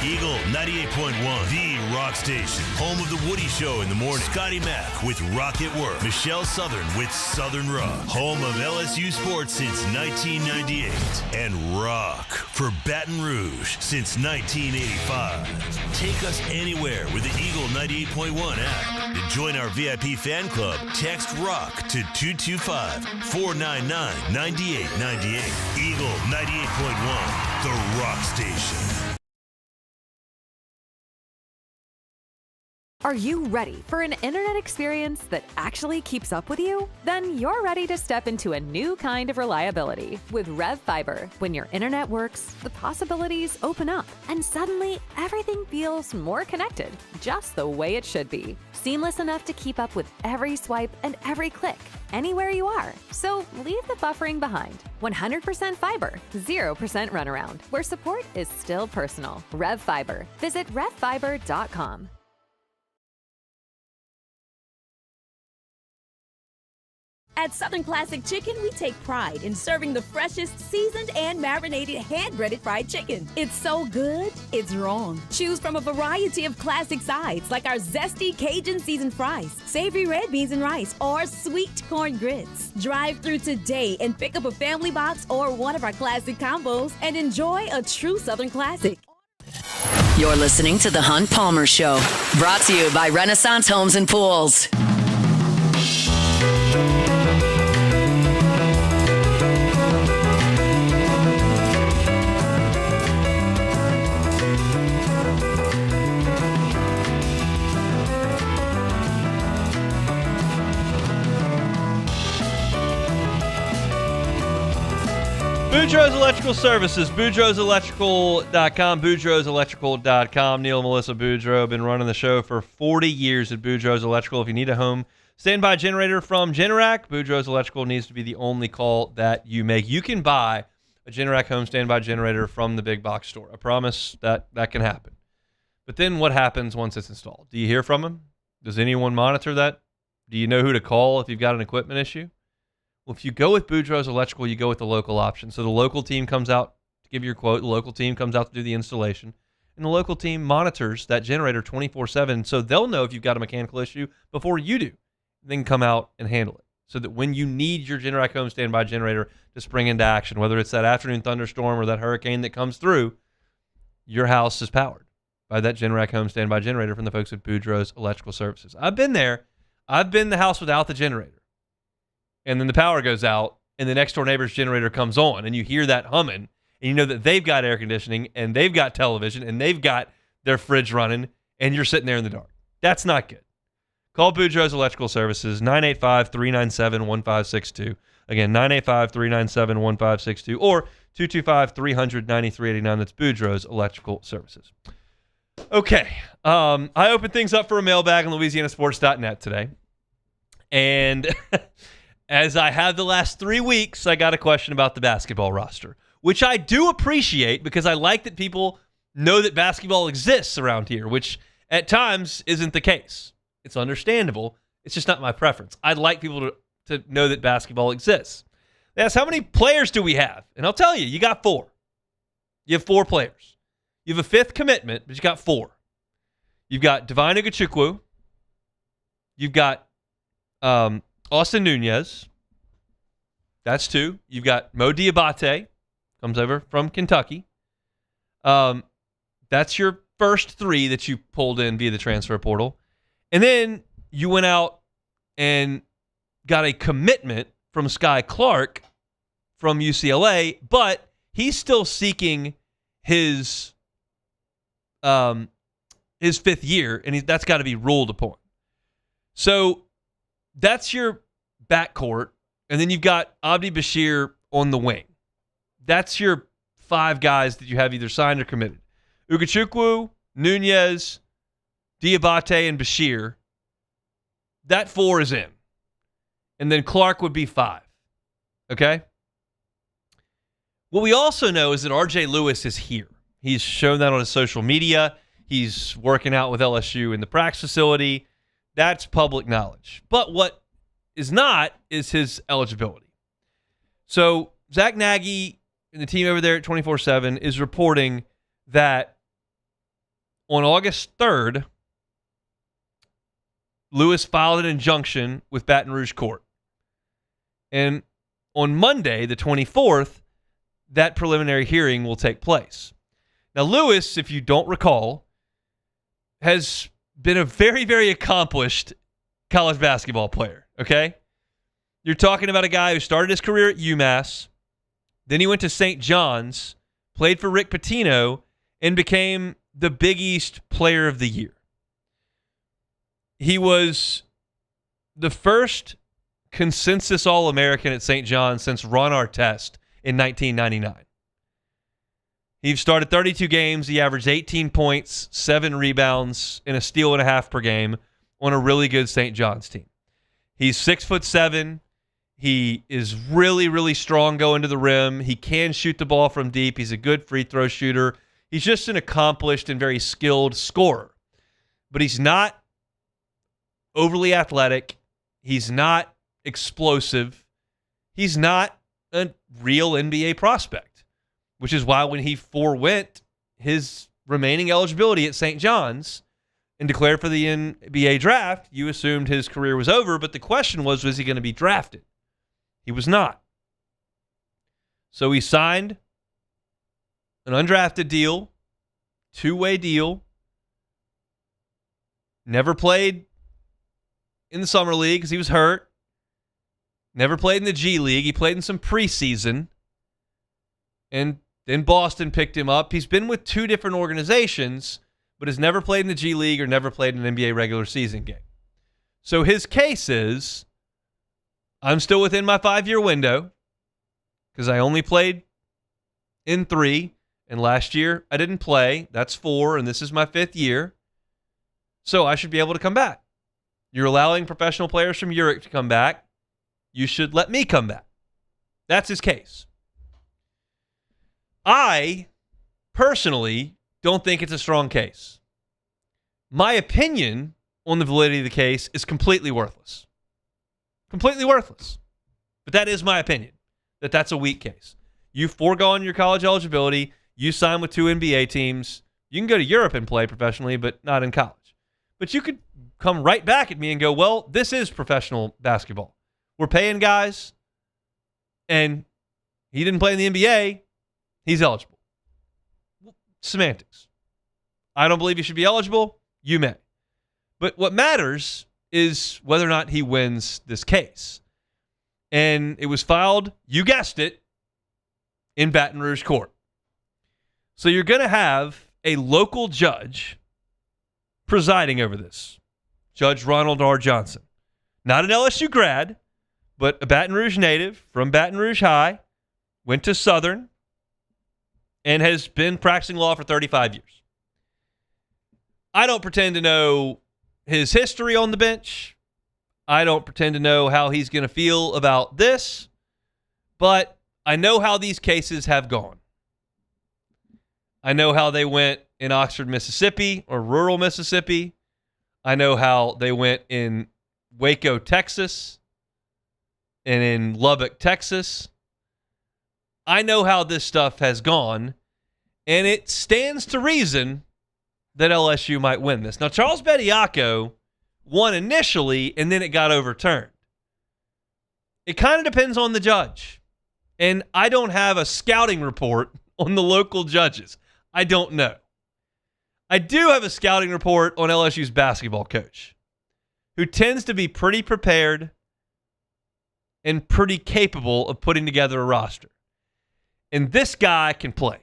Eagle 98.1, the rock station. Home of the Woody Show in the morning. Scotty Mack with Rock at Work. Michelle Southern with Southern Rock. Home of LSU sports since 1998. And rock for Baton Rouge since 1985. Take us anywhere with the Eagle 98.1 app. To join our VIP fan club, text ROCK to 225-499-9898. Eagle 98.1, the rock station. Are you ready for an internet experience that actually keeps up with you? Then you're ready to step into a new kind of reliability with Rev Fiber. When your internet works, the possibilities open up, and suddenly everything feels more connected, just the way it should be. Seamless enough to keep up with every swipe and every click, anywhere you are. So leave the buffering behind. 100% fiber, 0% runaround, where support is still personal. Rev Fiber. Visit revfiber.com. At Southern Classic Chicken, we take pride in serving the freshest, seasoned, and marinated hand-breaded fried chicken. It's so good, it's wrong. Choose from a variety of classic sides like our zesty Cajun seasoned fries, savory red beans and rice, or sweet corn grits. Drive through today and pick up a family box or one of our classic combos and enjoy a true Southern classic. You're listening to The Hunt Palmer Show, brought to you by Renaissance Homes and Pools. Boudreaux's Electrical Services, BoudreauxElectrical.com, BoudreauxElectrical.com. Neil and Melissa Boudreaux been running the show for 40 years at Boudreaux's Electrical. If you need a home standby generator from Generac, Boudreaux's Electrical needs to be the only call that you make. You can buy a Generac home standby generator from the big box store. I promise that can happen. But then what happens once it's installed? Do you hear from them? Does anyone monitor that? Do you know who to call if you've got an equipment issue? Well, if you go with Boudreaux's Electrical, you go with the local option. So the local team comes out to give you your quote. The local team comes out to do the installation. And the local team monitors that generator 24/7. So they'll know if you've got a mechanical issue before you do. Then come out and handle it. So that when you need your Generac home standby generator to spring into action, whether it's that afternoon thunderstorm or that hurricane that comes through, your house is powered by that Generac home standby generator from the folks at Boudreaux's Electrical Services. I've been there. I've been the house without the generator. And then the power goes out, and the next door neighbor's generator comes on, and you hear that humming, and you know that they've got air conditioning, and they've got television, and they've got their fridge running, and you're sitting there in the dark. That's not good. Call Boudreaux's Electrical Services, 985-397-1562. Again, 985-397-1562, or 225-300-9389. That's Boudreaux's Electrical Services. Okay, I opened things up for a mailbag on LouisianaSports.net today, and as I have the last 3 weeks, I got a question about the basketball roster, which I do appreciate because I like that people know that basketball exists around here, which at times isn't the case. It's understandable. It's just not my preference. I'd like people to know that basketball exists. They ask, how many players do we have? And I'll tell you, you got 4. You have 4 players. You have a 5th commitment, but you got 4. You've got Divine Ugachukwu. You've got Austin Nunez. That's 2. You've got Mo Diabate, comes over from Kentucky. That's your first 3 that you pulled in via the transfer portal. And then you went out and got a commitment from Sky Clark from UCLA, but he's still seeking his 5th year, and that's got to be ruled upon. So that's your backcourt, and then you've got Abdi Bashir on the wing. That's your 5 guys that you have either signed or committed. Ugachukwu, Nunez, Diabate, and Bashir. That 4 is in. And then Clark would be 5. Okay? What we also know is that RJ Lewis is here. He's shown that on his social media. He's working out with LSU in the practice facility. That's public knowledge. But what is not is his eligibility. So Zach Nagy and the team over there at 24/7 is reporting that on August 3rd, Lewis filed an injunction with Baton Rouge Court. And on Monday, the 24th, that preliminary hearing will take place. Now, Lewis, if you don't recall, has been a very, very accomplished college basketball player, okay? You're talking about a guy who started his career at UMass, then he went to St. John's, played for Rick Pitino, and became the Big East Player of the Year. He was the first consensus All-American at St. John's since Ron Artest in 1999. He started 32 games. He averaged 18 points, 7 rebounds, and a steal and a half per game on a really good St. John's team. He's 6'7". He is really, really strong going to the rim. He can shoot the ball from deep. He's a good free throw shooter. He's just an accomplished and very skilled scorer. But he's not overly athletic. He's not explosive. He's not a real NBA prospect, which is why when he forewent his remaining eligibility at St. John's and declared for the NBA draft, you assumed his career was over, but the question was he going to be drafted? He was not. So he signed an undrafted deal, two-way deal, never played in the summer league because he was hurt, never played in the G League. He played in some preseason, and then Boston picked him up. He's been with 2 different organizations, but has never played in the G League or never played in an NBA regular season game. So his case is, I'm still within my 5-year window because I only played in 3, and last year I didn't play. That's 4, and this is my 5th year. So I should be able to come back. You're allowing professional players from Europe to come back. You should let me come back. That's his case. I personally don't think it's a strong case. My opinion on the validity of the case is completely worthless. Completely worthless. But that is my opinion, that's a weak case. You've foregone your college eligibility. You sign with 2 NBA teams. You can go to Europe and play professionally, but not in college. But you could come right back at me and go, well, this is professional basketball. We're paying guys, and he didn't play in the NBA. He's eligible. Semantics. I don't believe he should be eligible. You may. But what matters is whether or not he wins this case. And it was filed, you guessed it, in Baton Rouge Court. So you're going to have a local judge presiding over this. Judge Ronald R. Johnson. Not an LSU grad, but a Baton Rouge native from Baton Rouge High, went to Southern, and has been practicing law for 35 years. I don't pretend to know his history on the bench. I don't pretend to know how he's going to feel about this, but I know how these cases have gone. I know how they went in Oxford, Mississippi, or rural Mississippi. I know how they went in Waco, Texas, and in Lubbock, Texas. I know how this stuff has gone, and it stands to reason that LSU might win this. Now, Charles Bediako won initially, and then it got overturned. It kind of depends on the judge. And I don't have a scouting report on the local judges. I don't know. I do have a scouting report on LSU's basketball coach, who tends to be pretty prepared and pretty capable of putting together a roster. And this guy can play.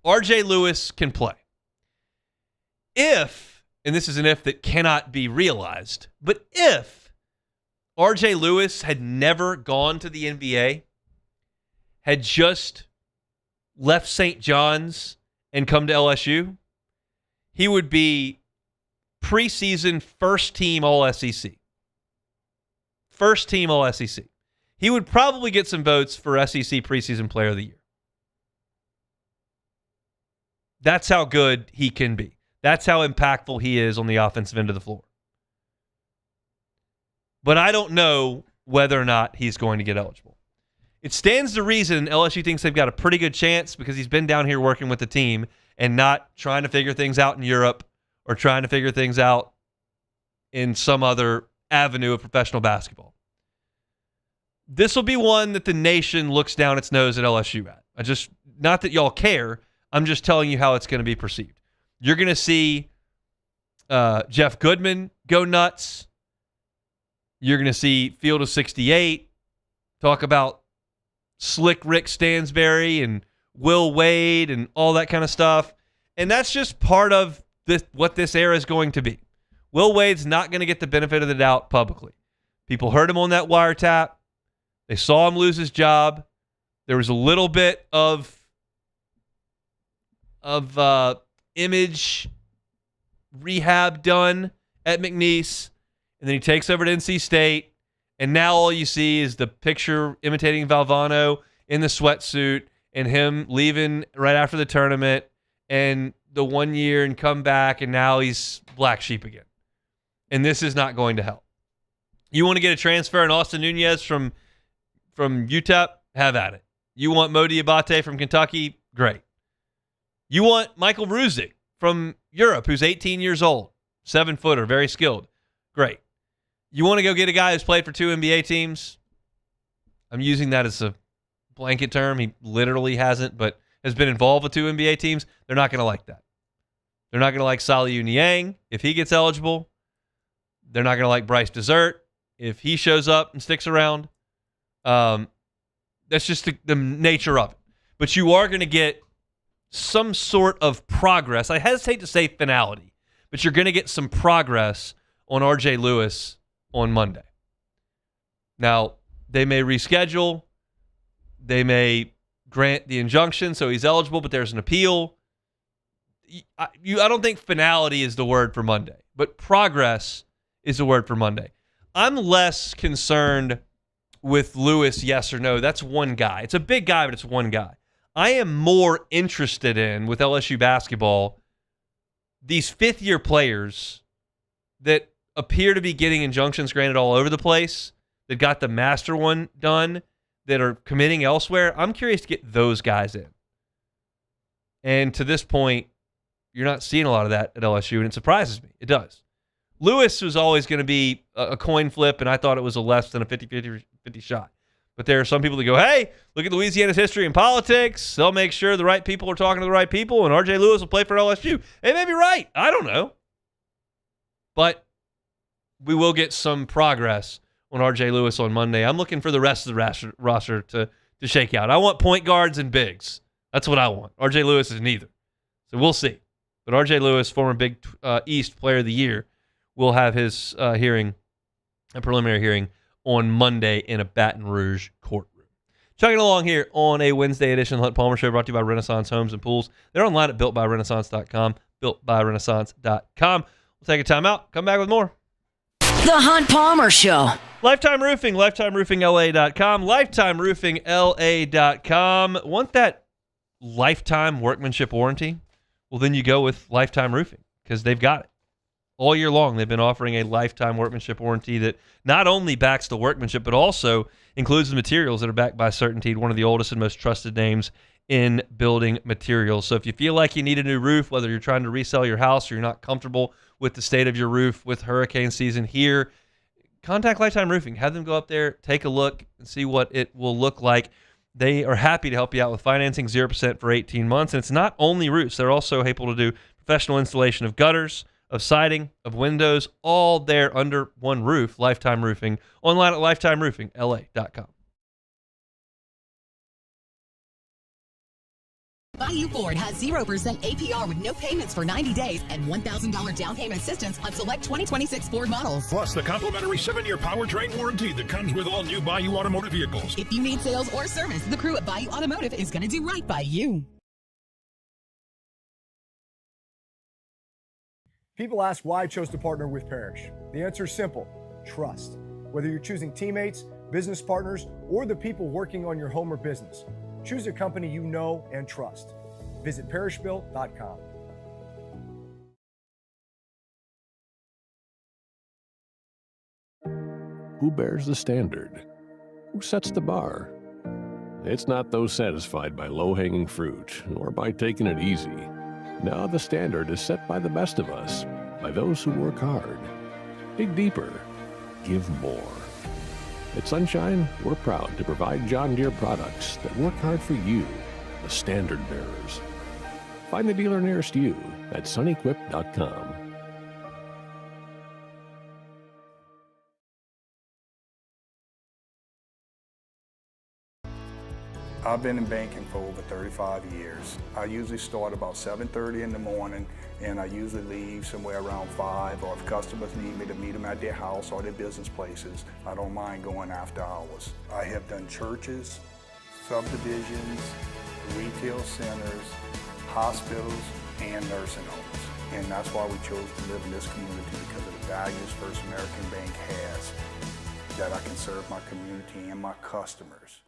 RJ Lewis can play. If, and this is an if that cannot be realized, but if RJ Lewis had never gone to the NBA, had just left St. John's and come to LSU, he would be preseason first team All-SEC. First team All-SEC. He would probably get some votes for SEC preseason player of the year. That's how good he can be. That's how impactful he is on the offensive end of the floor. But I don't know whether or not he's going to get eligible. It stands to reason LSU thinks they've got a pretty good chance because he's been down here working with the team and not trying to figure things out in Europe or trying to figure things out in some other avenue of professional basketball. This will be one that the nation looks down its nose at LSU at. Not that y'all care, I'm just telling you how it's going to be perceived. You're going to see Jeff Goodman go nuts. You're going to see Field of 68 talk about Slick Rick Stansberry and Will Wade and all that kind of stuff. And that's just part of what this era is going to be. Will Wade's not going to get the benefit of the doubt publicly. People heard him on that wiretap. They saw him lose his job. There was a little bit of image rehab done at McNeese, and then he takes over to NC State, and now all you see is the picture imitating Valvano in the sweatsuit and him leaving right after the tournament and the 1 year and come back, and now he's black sheep again. And this is not going to help. You want to get a transfer in Austin Nunez from UTEP? Have at it. You want Mo Diabate from Kentucky? Great. You want Michael Ruzic from Europe, who's 18 years old, 7-footer, very skilled? Great. You want to go get a guy who's played for 2 NBA teams? I'm using that as a blanket term. He literally hasn't, but has been involved with 2 NBA teams. They're not going to like that. They're not going to like Saliu Niang if he gets eligible. They're not going to like Bryce Dessert if he shows up and sticks around. That's just the nature of it. But you are going to get some sort of progress. I hesitate to say finality, but you're going to get some progress on RJ Lewis on Monday. Now, they may reschedule. They may grant the injunction so he's eligible, but there's an appeal. I don't think finality is the word for Monday, but progress is the word for Monday. I'm less concerned with Lewis, yes or no. That's one guy. It's a big guy, but it's one guy. I am more interested in, with LSU basketball, these fifth-year players that appear to be getting injunctions granted all over the place, that got the master one done, that are committing elsewhere. I'm curious to get those guys in. And to this point, you're not seeing a lot of that at LSU, and it surprises me. It does. Lewis was always going to be a coin flip, and I thought it was a less than a 50-50 shot. But there are some people that go, hey, look at Louisiana's history in politics. They'll make sure the right people are talking to the right people, and RJ Lewis will play for LSU. They may be right. I don't know. But we will get some progress on RJ Lewis on Monday. I'm looking for the rest of the roster to shake out. I want point guards and bigs. That's what I want. RJ Lewis is neither. So we'll see. But RJ Lewis, former Big East Player of the Year, will have his hearing, a preliminary hearing, on Monday in a Baton Rouge courtroom. Chugging along here on a Wednesday edition of the Hunt Palmer Show, brought to you by Renaissance Homes and Pools. They're online at builtbyrenaissance.com, builtbyrenaissance.com. We'll take a time out, come back with more. The Hunt Palmer Show. Lifetime Roofing, lifetimeroofingla.com, lifetimeroofingla.com. Want that lifetime workmanship warranty? Well, then you go with Lifetime Roofing because they've got it. All year long, they've been offering a lifetime workmanship warranty that not only backs the workmanship, but also includes the materials that are backed by Certainteed, one of the oldest and most trusted names in building materials. So if you feel like you need a new roof, whether you're trying to resell your house or you're not comfortable with the state of your roof with hurricane season here, contact Lifetime Roofing. Have them go up there, take a look, and see what it will look like. They are happy to help you out with financing, 0% for 18 months. And it's not only roofs. They're also able to do professional installation of gutters, of siding, of windows, all there under one roof. Lifetime Roofing. Online at lifetimeroofingla.com. Bayou Ford has 0% APR with no payments for 90 days and $1,000 down payment assistance on select 2026 Ford models. Plus, the complimentary 7-year powertrain warranty that comes with all new Bayou Automotive vehicles. If you need sales or service, the crew at Bayou Automotive is going to do right by you. People ask why I chose to partner with Parrish. The answer is simple: trust. Whether you're choosing teammates, business partners, or the people working on your home or business, choose a company you know and trust. Visit parrishbuilt.com. Who bears the standard? Who sets the bar? It's not those satisfied by low-hanging fruit or by taking it easy. Now the standard is set by the best of us, by those who work hard. Dig deeper. Give more. At Sunshine, we're proud to provide John Deere products that work hard for you, the standard bearers. Find the dealer nearest you at sunequip.com. I've been in banking for over 35 years. I usually start about 7:30 in the morning, and I usually leave somewhere around 5, or if customers need me to meet them at their house or their business places, I don't mind going after hours. I have done churches, subdivisions, retail centers, hospitals, and nursing homes. And that's why we chose to live in this community, because of the values First American Bank has, that I can serve my community and my customers.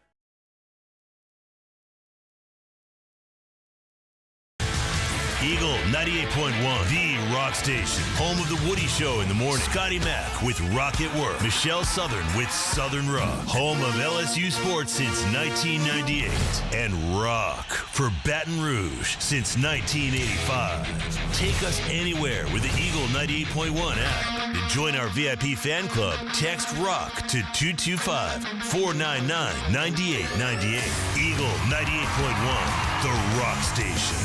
Eagle 98.1, the rock station. Home of the Woody Show in the morning. Scotty Mack with Rock at Work. Michelle Southern with Southern Rock. Home of LSU sports since 1998. And rock for Baton Rouge since 1985. Take us anywhere with the Eagle 98.1 app. To join our VIP fan club, text ROCK to 225-499-9898. Eagle 98.1, the rock station.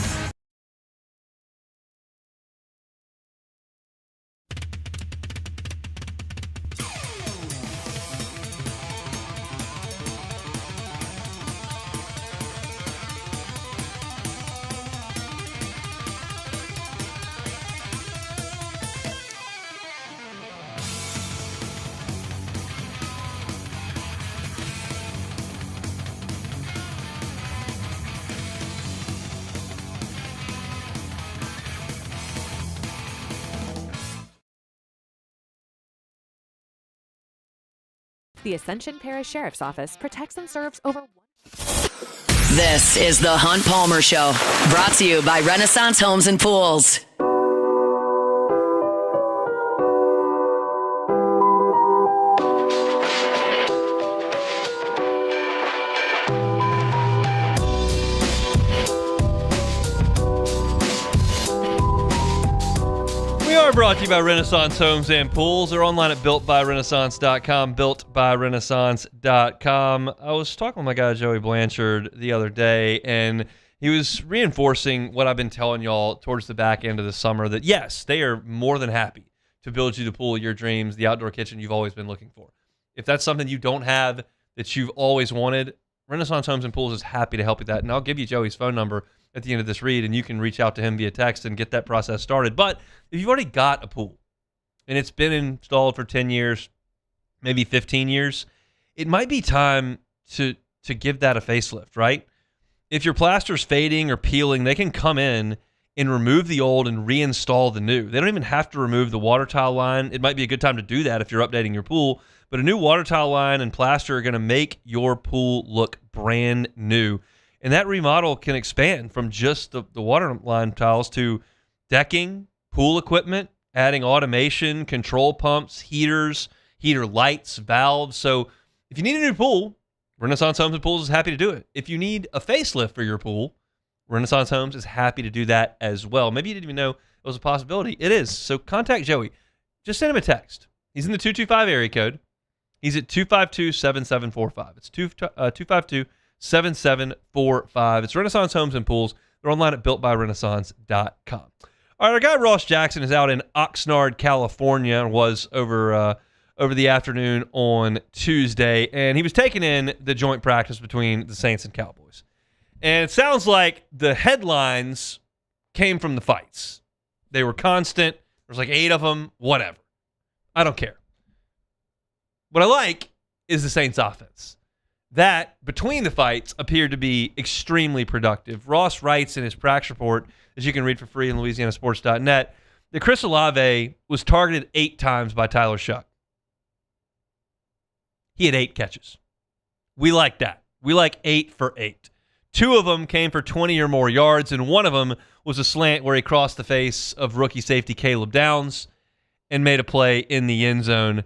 The Ascension Parish Sheriff's Office protects and serves over. This is the Hunt Palmer Show, brought to you by Renaissance Homes and Pools. We are brought to you by Renaissance Homes and Pools. They're online at builtbyrenaissance.com, builtbyrenaissance.com. I was talking with my guy Joey Blanchard the other day, and he was reinforcing what I've been telling y'all towards the back end of the summer, that yes, they are more than happy to build you the pool of your dreams, the outdoor kitchen you've always been looking for. If that's something you don't have that you've always wanted, Renaissance Homes and Pools is happy to help you with that. And I'll give you Joey's phone number at the end of this read, and you can reach out to him via text and get that process started. But if you've already got a pool and it's been installed for 10 years, maybe 15 years, it might be time to give that a facelift, right? If your plaster's fading or peeling, they can come in and remove the old and reinstall the new. They don't even have to remove the water tile line. It might be a good time to do that if you're updating your pool, but a new water tile line and plaster are going to make your pool look brand new. And that remodel can expand from just the water line tiles to decking, pool equipment, adding automation, control pumps, heaters, heater lights, valves. So if you need a new pool, Renaissance Homes and Pools is happy to do it. If you need a facelift for your pool, Renaissance Homes is happy to do that as well. Maybe you didn't even know it was a possibility. It is. So contact Joey. Just send him a text. He's in the 225 area code. He's at 252-7745. It's 252-7745. It's Renaissance Homes and Pools. They're online at builtbyrenaissance.com. All right, our guy Ross Jackson is out in Oxnard, California, and was over the afternoon on Tuesday, and he was taking in the joint practice between the Saints and Cowboys. And it sounds like the headlines came from the fights. They were constant. There's like 8 of them, whatever. I don't care. What I like is the Saints offense. That, between the fights, appeared to be extremely productive. Ross writes in his practice report, as you can read for free in LouisianaSports.net, that Chris Olave was targeted 8 times by Tyler Shuck. He had 8 catches. We like that. We like 8 for 8. 2 of them came for 20 or more yards, and one of them was a slant where he crossed the face of rookie safety Caleb Downs and made a play in the end zone.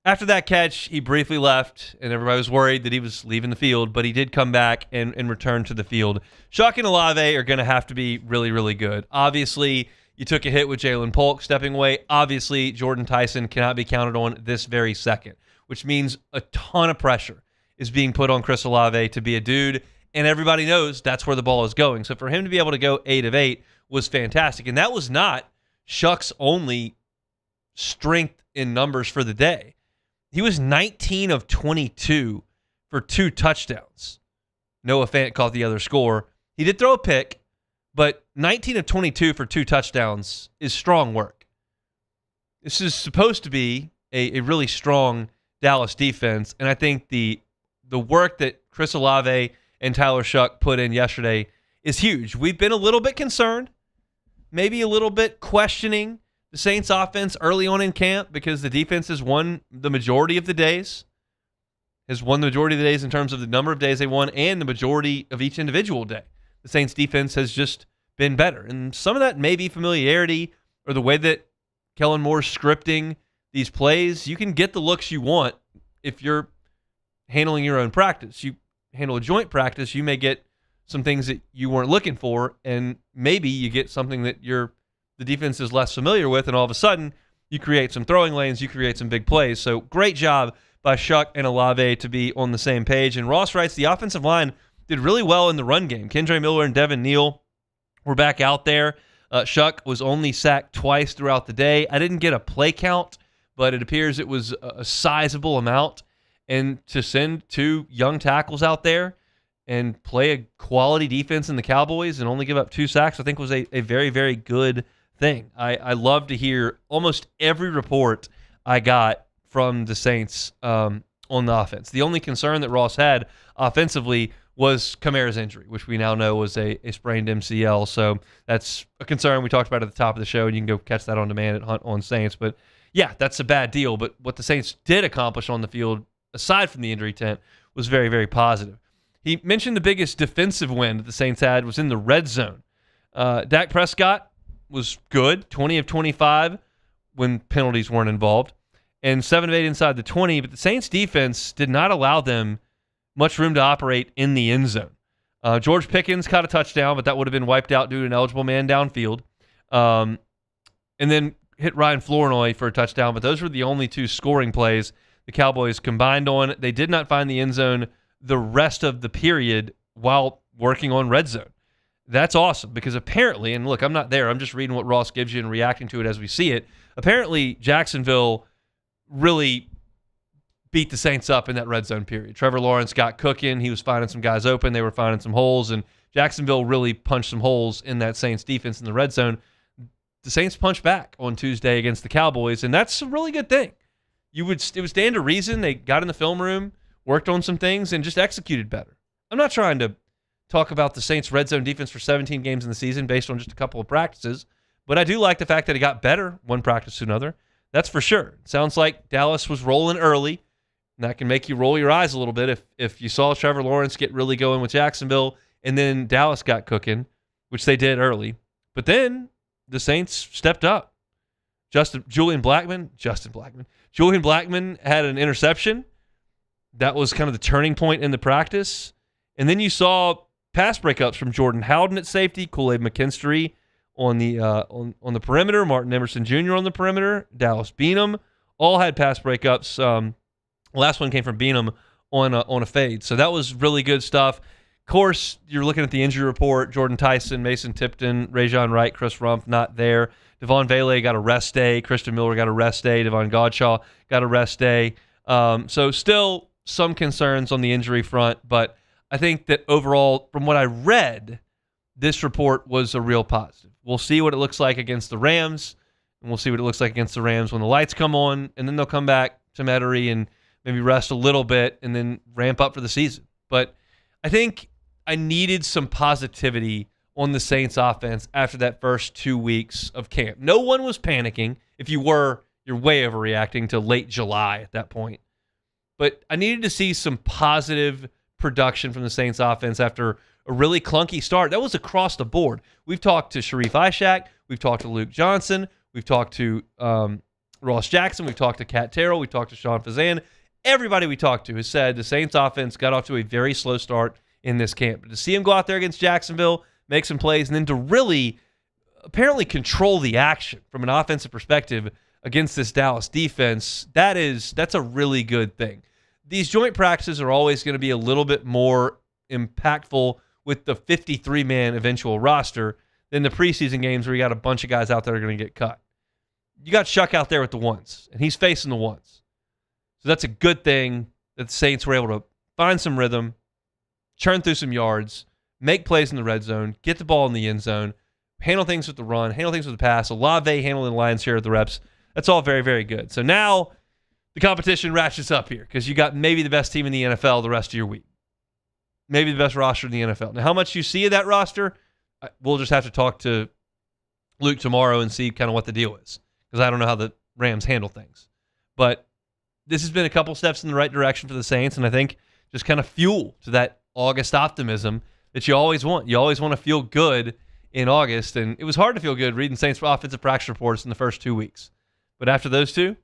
After that catch, he briefly left, and everybody was worried that he was leaving the field, but he did come back and return to the field. Shuck and Olave are going to have to be really, really good. Obviously, you took a hit with Jalen Polk stepping away. Obviously, Jordan Tyson cannot be counted on this very second, which means a ton of pressure is being put on Chris Olave to be a dude, and everybody knows that's where the ball is going. So for him to be able to go 8 of 8 was fantastic, and that was not Shuck's only strength in numbers for the day. He was 19 of 22 for 2 touchdowns. Noah Fant caught the other score. He did throw a pick, but 19 of 22 for 2 touchdowns is strong work. This is supposed to be a really strong Dallas defense, and I think the work that Chris Olave and Tyler Shuck put in yesterday is huge. We've been a little bit concerned, maybe a little bit questioning the Saints offense early on in camp because the defense has won the majority of the days, in terms of the number of days they won and the majority of each individual day. The Saints defense has just been better. And some of that may be familiarity or the way that Kellen Moore's scripting these plays. You can get the looks you want if you're handling your own practice. You handle a joint practice, you may get some things that you weren't looking for, and maybe you get something that the defense is less familiar with, and all of a sudden you create some throwing lanes, you create some big plays. So great job by Shuck and Olave to be on the same page. And Ross writes, the offensive line did really well in the run game. Kendre Miller and Devin Neal were back out there. Shuck was only sacked twice throughout the day. I didn't get a play count, but it appears it was a sizable amount. And to send 2 young tackles out there and play a quality defense in the Cowboys and only give up 2 sacks, I think was a very, very good thing. I love to hear almost every report I got from the Saints on the offense. The only concern that Ross had offensively was Kamara's injury, which we now know was a sprained MCL. So that's a concern we talked about at the top of the show, and you can go catch that on demand at Hunt on Saints. But yeah, that's a bad deal. But what the Saints did accomplish on the field, aside from the injury tent, was very, very positive. He mentioned the biggest defensive win that the Saints had was in the red zone. Dak Prescott was good, 20 of 25 when penalties weren't involved, and 7 of 8 inside the 20, but the Saints defense did not allow them much room to operate in the end zone. George Pickens caught a touchdown, but that would have been wiped out due to an eligible man downfield. And then hit Ryan Flournoy for a touchdown, but those were the only 2 scoring plays the Cowboys combined on. They did not find the end zone the rest of the period while working on red zone. That's awesome because apparently, and look, I'm not there, I'm just reading what Ross gives you and reacting to it as we see it. Apparently, Jacksonville really beat the Saints up in that red zone period. Trevor Lawrence got cooking. He was finding some guys open. They were finding some holes, and Jacksonville really punched some holes in that Saints defense in the red zone. The Saints punched back on Tuesday against the Cowboys, and that's a really good thing. It would stand to reason they got in the film room, worked on some things, and just executed better. I'm not trying to talk about the Saints' red zone defense for 17 games in the season based on just a couple of practices, but I do like the fact that it got better one practice to another. That's for sure. It sounds like Dallas was rolling early, and that can make you roll your eyes a little bit if you saw Trevor Lawrence get really going with Jacksonville, and then Dallas got cooking, which they did early. But then the Saints stepped up. Julian Blackmon had an interception. That was kind of the turning point in the practice. And then you saw pass breakups from Jordan Howden at safety, Kool-Aid McKinstry on the perimeter, Martin Emerson Jr. on the perimeter, Dallas Beenum, all had pass breakups. Last one came from Beenum on a fade. So that was really good stuff. Of course, you're looking at the injury report. Jordan Tyson, Mason Tipton, Rajon Wright, Chris Rumph not there. Devon Vele got a rest day. Christian Miller got a rest day. Devon Godshaw got a rest day. So still some concerns on the injury front, but I think that overall, from what I read, this report was a real positive. We'll see what it looks like against the Rams, and we'll see what it looks like against the Rams when the lights come on, and then they'll come back to Metairie and maybe rest a little bit and then ramp up for the season. But I think I needed some positivity on the Saints offense after that first 2 weeks of camp. No one was panicking. If you were, you're way overreacting to late July at that point. But I needed to see some positive production from the Saints offense after a really clunky start. That was across the board. We've talked to Sharif Ishak. We've talked to Luke Johnson. We've talked to Ross Jackson. We've talked to Kat Terrell. We've talked to Sean Fazan. Everybody we talked to has said the Saints offense got off to a very slow start in this camp. But to see him go out there against Jacksonville, make some plays, and then to really apparently control the action from an offensive perspective against this Dallas defense, that's a really good thing. These joint practices are always going to be a little bit more impactful with the 53-man eventual roster than the preseason games where you got a bunch of guys out there that are going to get cut. You got Shuck out there with the ones, and he's facing the ones. So that's a good thing that the Saints were able to find some rhythm, churn through some yards, make plays in the red zone, get the ball in the end zone, handle things with the run, handle things with the pass. Olave handling the lion's share of the reps. That's all very, very good. So now the competition ratchets up here because you got maybe the best team in the NFL the rest of your week. Maybe the best roster in the NFL. Now, how much you see of that roster, we'll just have to talk to Luke tomorrow and see kind of what the deal is because I don't know how the Rams handle things. But this has been a couple steps in the right direction for the Saints, and I think just kind of fuel to that August optimism that you always want. You always want to feel good in August, and it was hard to feel good reading Saints offensive practice reports in the first 2 weeks. But after those two,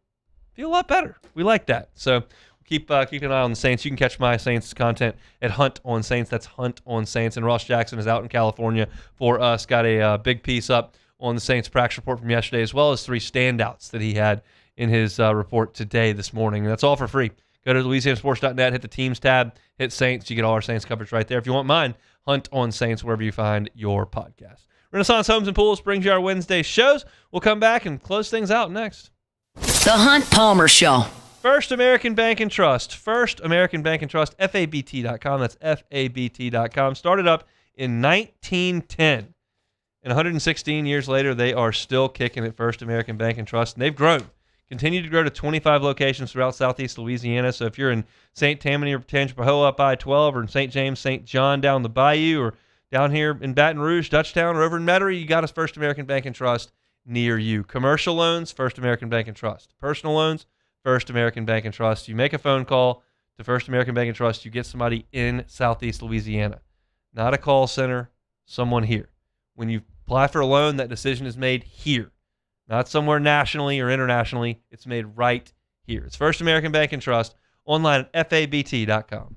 feel a lot better. We like that. So keep an eye on the Saints. You can catch my Saints content at Hunt on Saints. That's Hunt on Saints. And Ross Jackson is out in California for us. Got a big piece up on the Saints practice report from yesterday, as well as 3 standouts that he had in his report today, this morning. And that's all for free. Go to LouisianaSports.net, hit the Teams tab, hit Saints. You get all our Saints coverage right there. If you want mine, Hunt on Saints, wherever you find your podcast. Renaissance Homes and Pools brings you our Wednesday shows. We'll come back and close things out next. The Hunt Palmer Show. First American Bank and Trust. First American Bank and Trust, FABT.com. That's FABT.com. Started up in 1910. And 116 years later, they are still kicking at First American Bank and Trust. And they've grown. Continue to grow to 25 locations throughout Southeast Louisiana. So if you're in St. Tammany or Tangipahoa up I-12 or in St. James, St. John down the bayou or down here in Baton Rouge, Dutchtown, or over in Metairie, you got a First American Bank and Trust near you. Commercial loans, First American Bank and Trust. Personal loans, First American Bank and Trust. You make a phone call to First American Bank and Trust, you get somebody in Southeast Louisiana. Not a call center, someone here. When you apply for a loan, that decision is made here. Not somewhere nationally or internationally. It's made right here. It's First American Bank and Trust, online at FABT.com.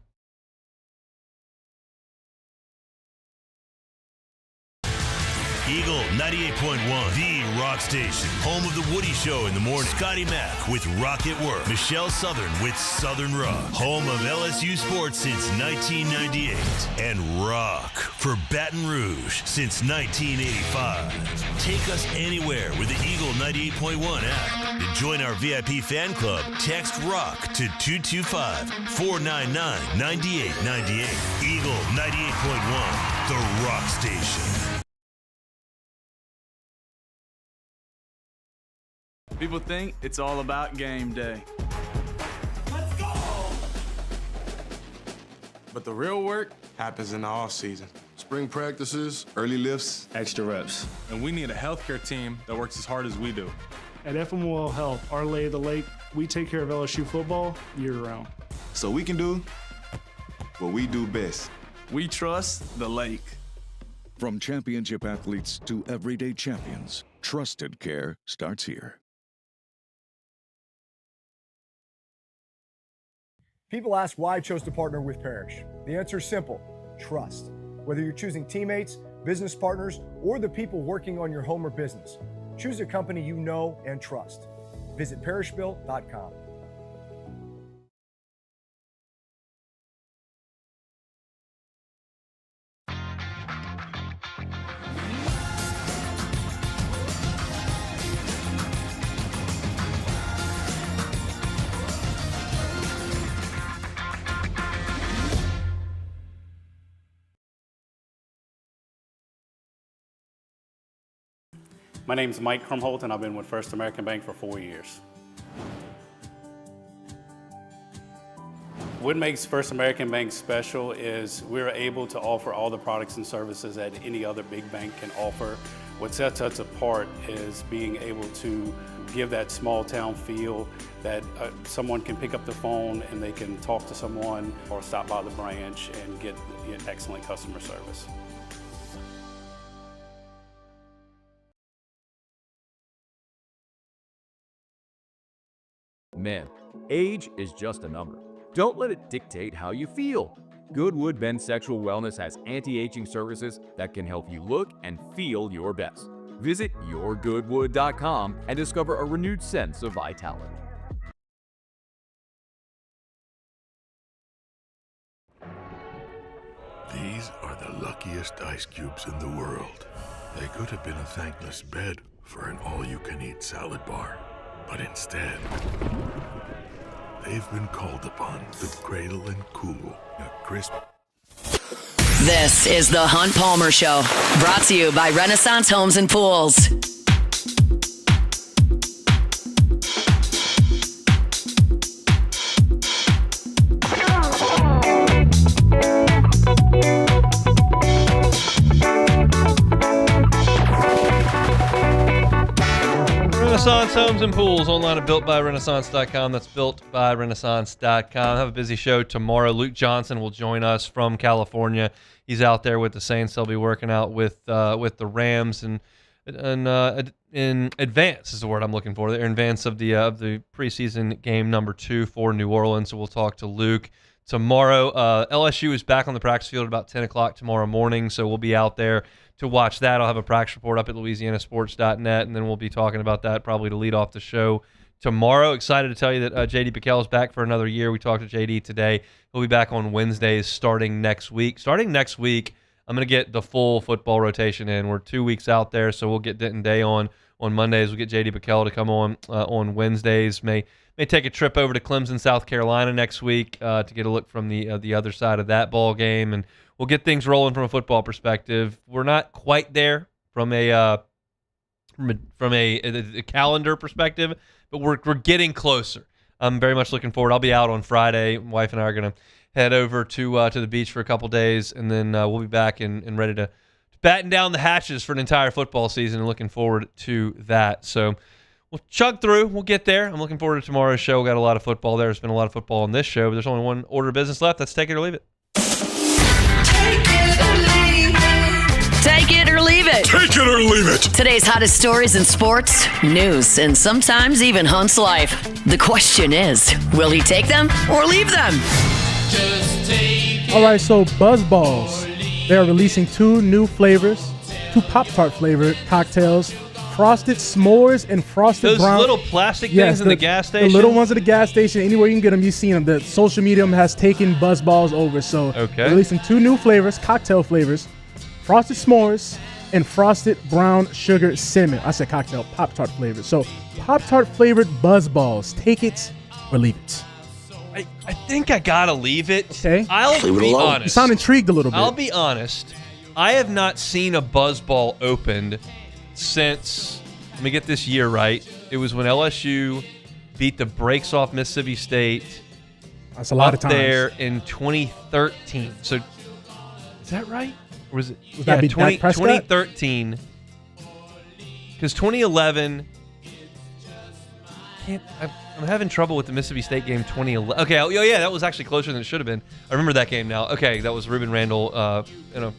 Eagle 98.1, the rock station. Home of the Woody Show in the morning. Scotty Mack with Rock at Work. Michelle Southern with Southern Rock. Home of LSU sports since 1998. And rock for Baton Rouge since 1985. Take us anywhere with the Eagle 98.1 app. To join our VIP fan club, text ROCK to 225-499-9898. Eagle 98.1, the rock station. People think it's all about game day. Let's go! But the real work happens in the off season. Spring practices, early lifts, Extra reps. And we need a healthcare team that works as hard as we do. At FMOL Health, our lay of the lake, we take care of LSU football year-round. so we can do what we do best. We trust the lake. From championship athletes to everyday champions, trusted care starts here. People ask why I chose to partner with Parrish. The answer is simple: trust. Whether you're choosing teammates, business partners, or the people working on your home or business, choose a company you know and trust. Visit parrishbuilt.com. My name is Mike Krumholt, and I've been with First American Bank for 4 years. What makes First American Bank special is we're able to offer all the products and services that any other big bank can offer. What sets us apart is being able to give that small town feel that someone can pick up the phone and they can talk to someone or stop by the branch and get excellent customer service. Men, age is just a number. Don't let it dictate how you feel. Goodwood Men's Sexual Wellness has anti-aging services that can help you look and feel your best. Visit yourgoodwood.com and discover a renewed sense of vitality. These are the luckiest ice cubes in the world. They could have been a thankless bed for an all-you-can-eat salad bar. But instead, they've been called upon to cradle and cool a crisp. This is the Hunt Palmer Show, brought to you by Renaissance Homes and Pools. Renaissance Homes and Pools, online at builtbyrenaissance.com. That's builtbyrenaissance.com. Have a busy show tomorrow. Luke Johnson will join us from California. He's out there with the Saints. They'll be working out with the Rams and in advance is the word I'm looking for. They're in advance of the preseason game number 2 for New Orleans. So we'll talk to Luke tomorrow. LSU is back on the practice field at about 10 o'clock tomorrow morning, so we'll be out there to watch that. I'll have a practice report up at louisianasports.net, and then we'll be talking about that probably to lead off the show tomorrow. Excited to tell you that J.D. Piquel is back for another year. We talked to J.D. today. He'll be back on Wednesdays starting next week. Starting next week, I'm going to get the full football rotation in. We're 2 weeks out there, so we'll get Denton Day on Mondays. We'll get J.D. Piquel to come on Wednesdays. May take a trip over to Clemson, South Carolina next week to get a look from the other side of that ball game, and we'll get things rolling from a football perspective. We're not quite there from a calendar perspective, but we're getting closer. I'm very much looking forward. I'll be out on Friday. My wife and I are going to head over to the beach for a couple days, and then we'll be back and ready to batten down the hatches for an entire football season, and looking forward to that. So we'll chug through. We'll get there. I'm looking forward to tomorrow's show. We've got a lot of football there. There's been a lot of football on this show, but there's only one order of business left. That's take it or leave it. Take it or leave it. Take it or leave it. Today's hottest stories in sports, news, and sometimes even Hunt's life. The question is, will he take them or leave them? All right, so Buzzballs. They are releasing 2 new flavors, 2 Pop-Tart flavored cocktails, Frosted S'mores and Frosted Brown. Those little plastic things in the gas station? The little ones at the gas station. Anywhere you can get them, you've seen them. The social media has taken Buzzballs over. So they're releasing 2 new flavors, cocktail flavors, Frosted S'mores and Frosted Brown Sugar Cinnamon. I said cocktail, Pop-Tart flavors. So Pop-Tart flavored Buzzballs. Take it or leave it. I think I gotta leave it. Okay. I'll be honest. You sound intrigued a little bit. I'll be honest. I have not seen a Buzzball opened since, let me get this year right. It was when LSU beat the brakes off Mississippi State. That's a lot of times. There in 2013. So is that right? Or was it? Was that 2013? Because 2011. I'm having trouble with the Mississippi State game 2011. Okay, oh yeah, that was actually closer than it should have been. I remember that game now. Okay, that was Ruben Randall in a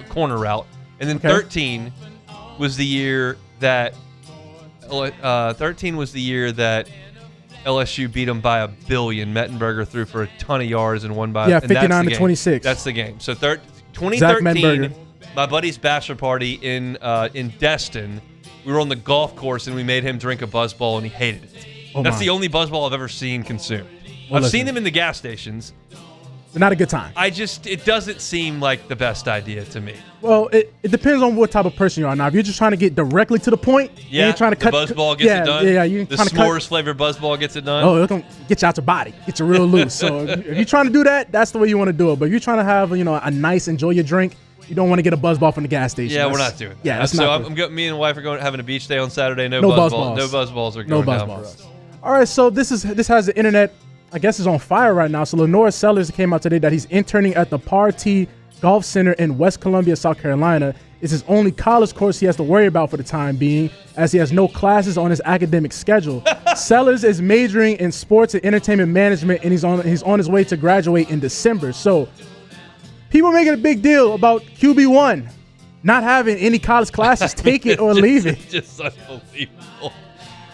corner route. And then 13 was the year that LSU beat them by a billion. Mettenberger threw for a ton of yards and won by 59-26. That's the game. So 2013, my buddy's bachelor party in Destin. We were on the golf course and we made him drink a Buzzball and he hated it. That's the only Buzzball I've ever seen consumed. I've seen them in the gas stations. Not a good time. It doesn't seem like the best idea to me. Well, it depends on what type of person you are. Now, if you're just trying to get directly to the point, you're trying to cut. The Buzzball gets it done. Yeah, the s'mores flavored Buzzball gets it done. Oh, it's gonna get you out your body, get you real loose. So if you're trying to do that, that's the way you want to do it. But if you're trying to have a nice, enjoy your drink, you don't want to get a Buzzball from the gas station. Yeah, we're not doing that. Yeah, that's so not. Me and the wife are having a beach day on Saturday. No Buzzballs. No Buzzballs are going down for us. All right, so this has the internet. I guess is on fire right now. So Lenore Sellers came out today that he's interning at the Party Golf Center in West Columbia, South Carolina. It's his only college course he has to worry about for the time being, as he has no classes on his academic schedule. Sellers is majoring in sports and entertainment management, and he's on his way to graduate in December. So people making a big deal about QB1 not having any college classes. Take it or leave it. It's just unbelievable.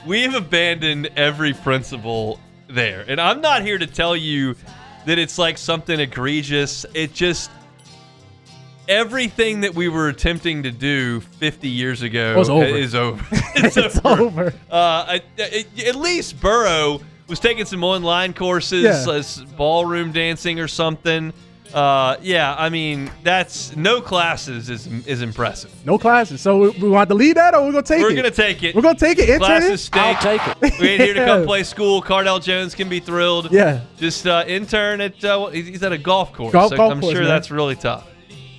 We have abandoned every principle there. And I'm not here to tell you that it's like something egregious. It just, everything that we were attempting to do 50 years ago is over. It's over. At least Burrow was taking some online courses, ballroom dancing or something. I mean, that's no classes is impressive. No classes. So we want to leave that, or we're gonna take it? We're gonna take it. We're gonna take it. Classes stink. I'll take it. We ain't here to come play school. Cardell Jones can be thrilled. Yeah. Just intern at he's at a golf course. Golf I'm course, sure man. that's really tough.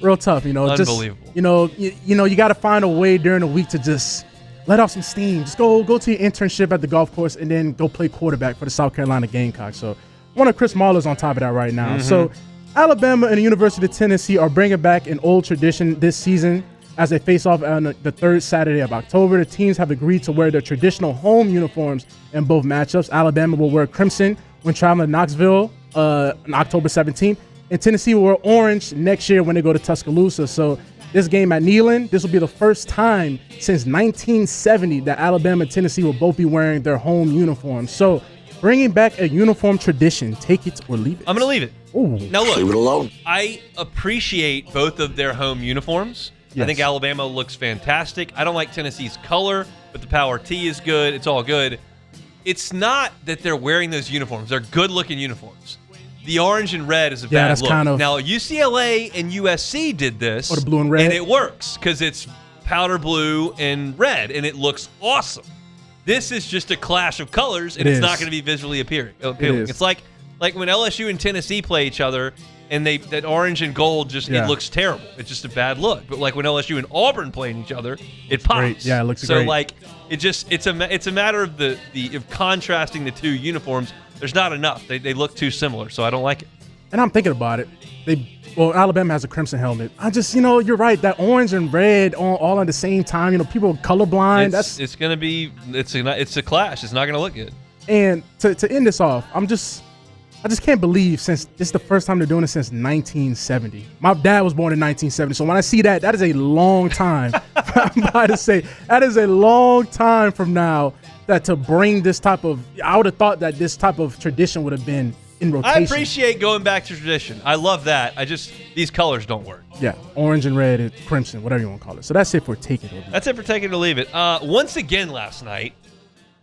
Real tough, Unbelievable. Just, you got to find a way during the week to just let off some steam. Just go to your internship at the golf course and then go play quarterback for the South Carolina Gamecocks. So one of Chris Marler's on top of that right now. Mm-hmm. So Alabama and the University of Tennessee are bringing back an old tradition this season as they face off on the third Saturday of October. The teams have agreed to wear their traditional home uniforms in both matchups. Alabama will wear crimson when traveling to Knoxville on October 17th. And Tennessee will wear orange next year when they go to Tuscaloosa. So this game at Neyland, this will be the first time since 1970 that Alabama and Tennessee will both be wearing their home uniforms. So bringing back a uniform tradition, take it or leave it. I'm going to leave it. Ooh. Now look, Leave it alone. I appreciate both of their home uniforms. Yes. I think Alabama looks fantastic. I don't like Tennessee's color, but the Power T is good. It's all good. It's not that they're wearing those uniforms. They're good-looking uniforms. The orange and red is a bad that's look. kind of- Now, UCLA and USC did this. Or the blue and red. And it works because it's powder blue and red, and it looks awesome. This is just a clash of colors, and It it's is. not going to be visually appealing. is. It's like when LSU and Tennessee play each other, and that orange and gold it looks terrible. It's just a bad look. But like when LSU and Auburn playing each other, it pops. Great. Yeah, it looks so great. like it's a matter of of contrasting the two uniforms. There's not enough. They look too similar, so I don't like it. And I'm thinking about it. Alabama has a crimson helmet. I just, you're right. That orange and red all at the same time. People are colorblind. It's going to be it's a clash. It's not going to look good. And to end this off, I just can't believe since this is the first time they're doing it since 1970. My dad was born in 1970, so when I see that is a long time. I'm about to say that is a long time from now that to bring this type of. I would have thought that this type of tradition would have been in rotation. I appreciate going back to tradition. I love that. These colors don't work. Yeah, orange and red, and crimson, whatever you want to call it. So that's it for Take It or Leave It. That's it for Take It or Leave It. Once again last night,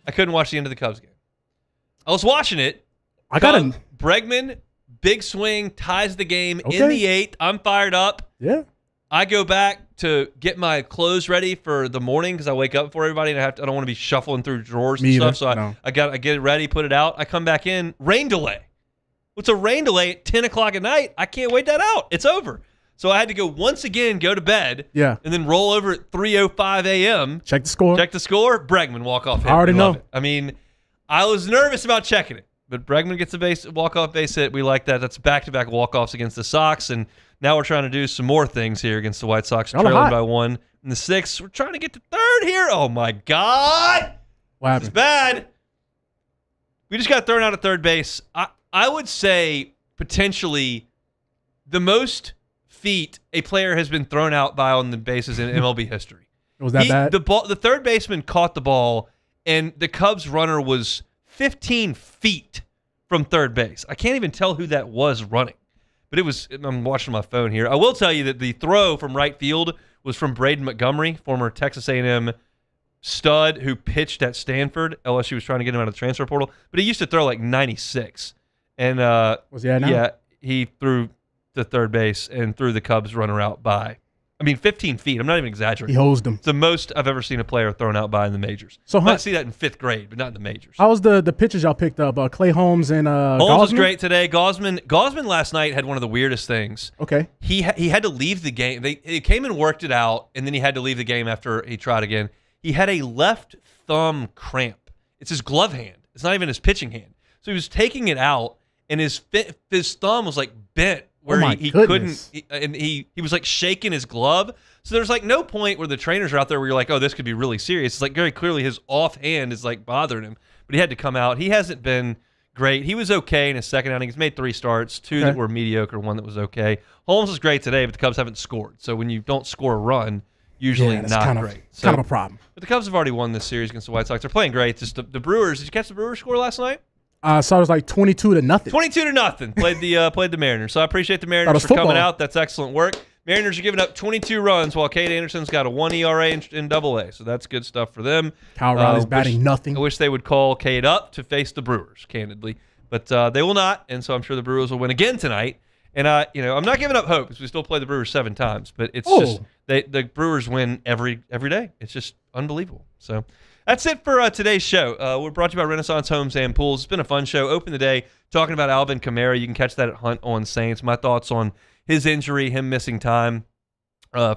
I couldn't watch the end of the Cubs game. I was watching it. Bregman, big swing, ties the game in the 8th. I'm fired up. Yeah. I go back to get my clothes ready for the morning because I wake up before everybody and I don't want to be shuffling through drawers and stuff. So I get it ready, put it out. I come back in, rain delay. What's a rain delay at 10 o'clock at night? I can't wait that out. It's over. So I had to go to bed. Yeah. And then roll over at 3:05 a.m. Check the score. Bregman walk-off hit. I already know. It. I mean, I was nervous about checking it, but Bregman gets a walk-off base hit. We like that. That's back-to-back walk-offs against the Sox, and now we're trying to do some more things here against the White Sox, trailing by 1 in the 6th. We're trying to get to 3rd here. Oh, my God. What happened? It's bad. We just got thrown out at third base. I would say potentially the most feet a player has been thrown out by on the bases in MLB history. Was that bad? The third baseman caught the ball, and the Cubs runner was 15 feet from third base. I can't even tell who that was running, but it was. I'm watching my phone here. I will tell you that the throw from right field was from Braden Montgomery, former Texas A&M stud who pitched at Stanford. LSU was trying to get him out of the transfer portal, but he used to throw like 96. And was he at now? Yeah, he threw to third base and threw the Cubs runner out by, 15 feet. I'm not even exaggerating. He hosed him. It's the most I've ever seen a player thrown out by in the majors. So I might see that in 5th grade, but not in the majors. How was the pitchers y'all picked up? Clay Holmes and Holmes Gosman? was great today. Gosman last night had one of the weirdest things. Okay. He had to leave the game. They came and worked it out, and then he had to leave the game after he tried again. He had a left thumb cramp. It's his glove hand. It's not even his pitching hand. So he was taking it out, and his thumb was like bent where he couldn't, and he was like shaking his glove. So there's like no point where the trainers are out there where you're like, oh, this could be really serious. It's like very clearly his offhand is like bothering him, but he had to come out. He hasn't been great. He was okay in his second outing. He's made 3 starts, 2 that were mediocre, 1 that was okay. Holmes was great today, but the Cubs haven't scored. So when you don't score a run, usually not great. Kind of a problem. But the Cubs have already won this series against the White Sox. They're playing great. Just the Brewers. Did you catch the Brewers score last night? I saw it was like 22-0. 22-0. Played the Mariners. So I appreciate the Mariners for football. coming out. That's excellent work. Mariners are giving up 22 runs while Cade Anderson's got a 1 ERA in Double-A. So that's good stuff for them. Kyle Riley's batting nothing. I wish they would call Cade up to face the Brewers, candidly. But they will not, and so I'm sure the Brewers will win again tonight. And I'm not giving up hope because we still play the Brewers 7 times. But it's just the Brewers win every day. It's just unbelievable. So that's it for today's show. We're brought to you by Renaissance Homes and Pools. It's been a fun show. Open the day talking about Alvin Kamara. You can catch that at Hunt on Saints. My thoughts on his injury, him missing time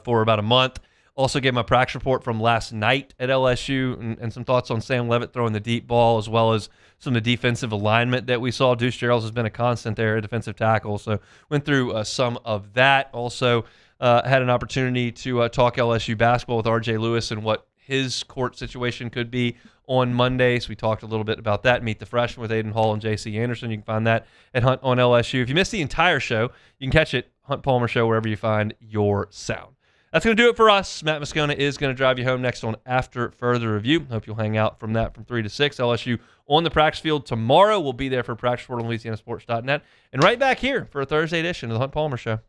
for about a month. Also gave my practice report from last night at LSU and some thoughts on Sam Levitt throwing the deep ball, as well as some of the defensive alignment that we saw. Deuce Gerald has been a constant there at defensive tackle, so went through some of that. Also had an opportunity to talk LSU basketball with RJ Lewis and what his court situation could be on Monday. So we talked a little bit about that. Meet the Freshman with Aiden Hall and J.C. Anderson. You can find that at Hunt on LSU. If you missed the entire show, you can catch it Hunt Palmer Show wherever you find your sound. That's going to do it for us. Matt Moscona is going to drive you home next on After Further Review. Hope you'll hang out from 3 to 6. LSU on the practice field tomorrow. We'll be there for practice report on LouisianaSports.net. And right back here for a Thursday edition of the Hunt Palmer Show.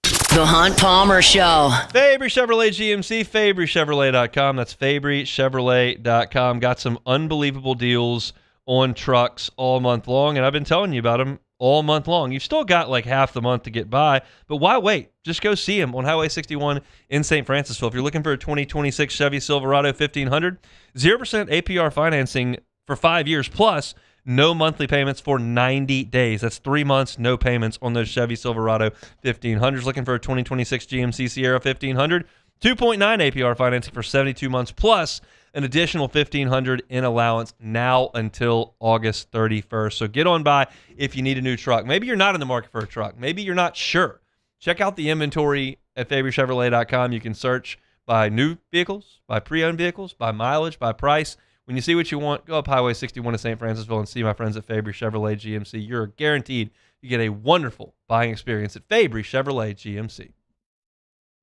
The Hunt Palmer Show. Fabry Chevrolet GMC, FabryChevrolet.com. That's FabryChevrolet.com. Got some unbelievable deals on trucks all month long, and I've been telling you about them all month long. You've still got like half the month to get by, but why wait? Just go see them on Highway 61 in St. Francisville. If you're looking for a 2026 Chevy Silverado 1500, 0% APR financing for 5 years, plus no monthly payments for 90 days. That's 3 months, no payments on those Chevy Silverado 1500s. Looking for a 2026 GMC Sierra 1500, 2.9 APR financing for 72 months, plus an additional $1,500 in allowance now until August 31st. So get on by if you need a new truck. Maybe you're not in the market for a truck. Maybe you're not sure. Check out the inventory at FabryChevrolet.com. You can search by new vehicles, by pre-owned vehicles, by mileage, by price. When you see what you want, go up Highway 61 to St. Francisville and see my friends at Fabry Chevrolet GMC. You're guaranteed you get a wonderful buying experience at Fabry Chevrolet GMC.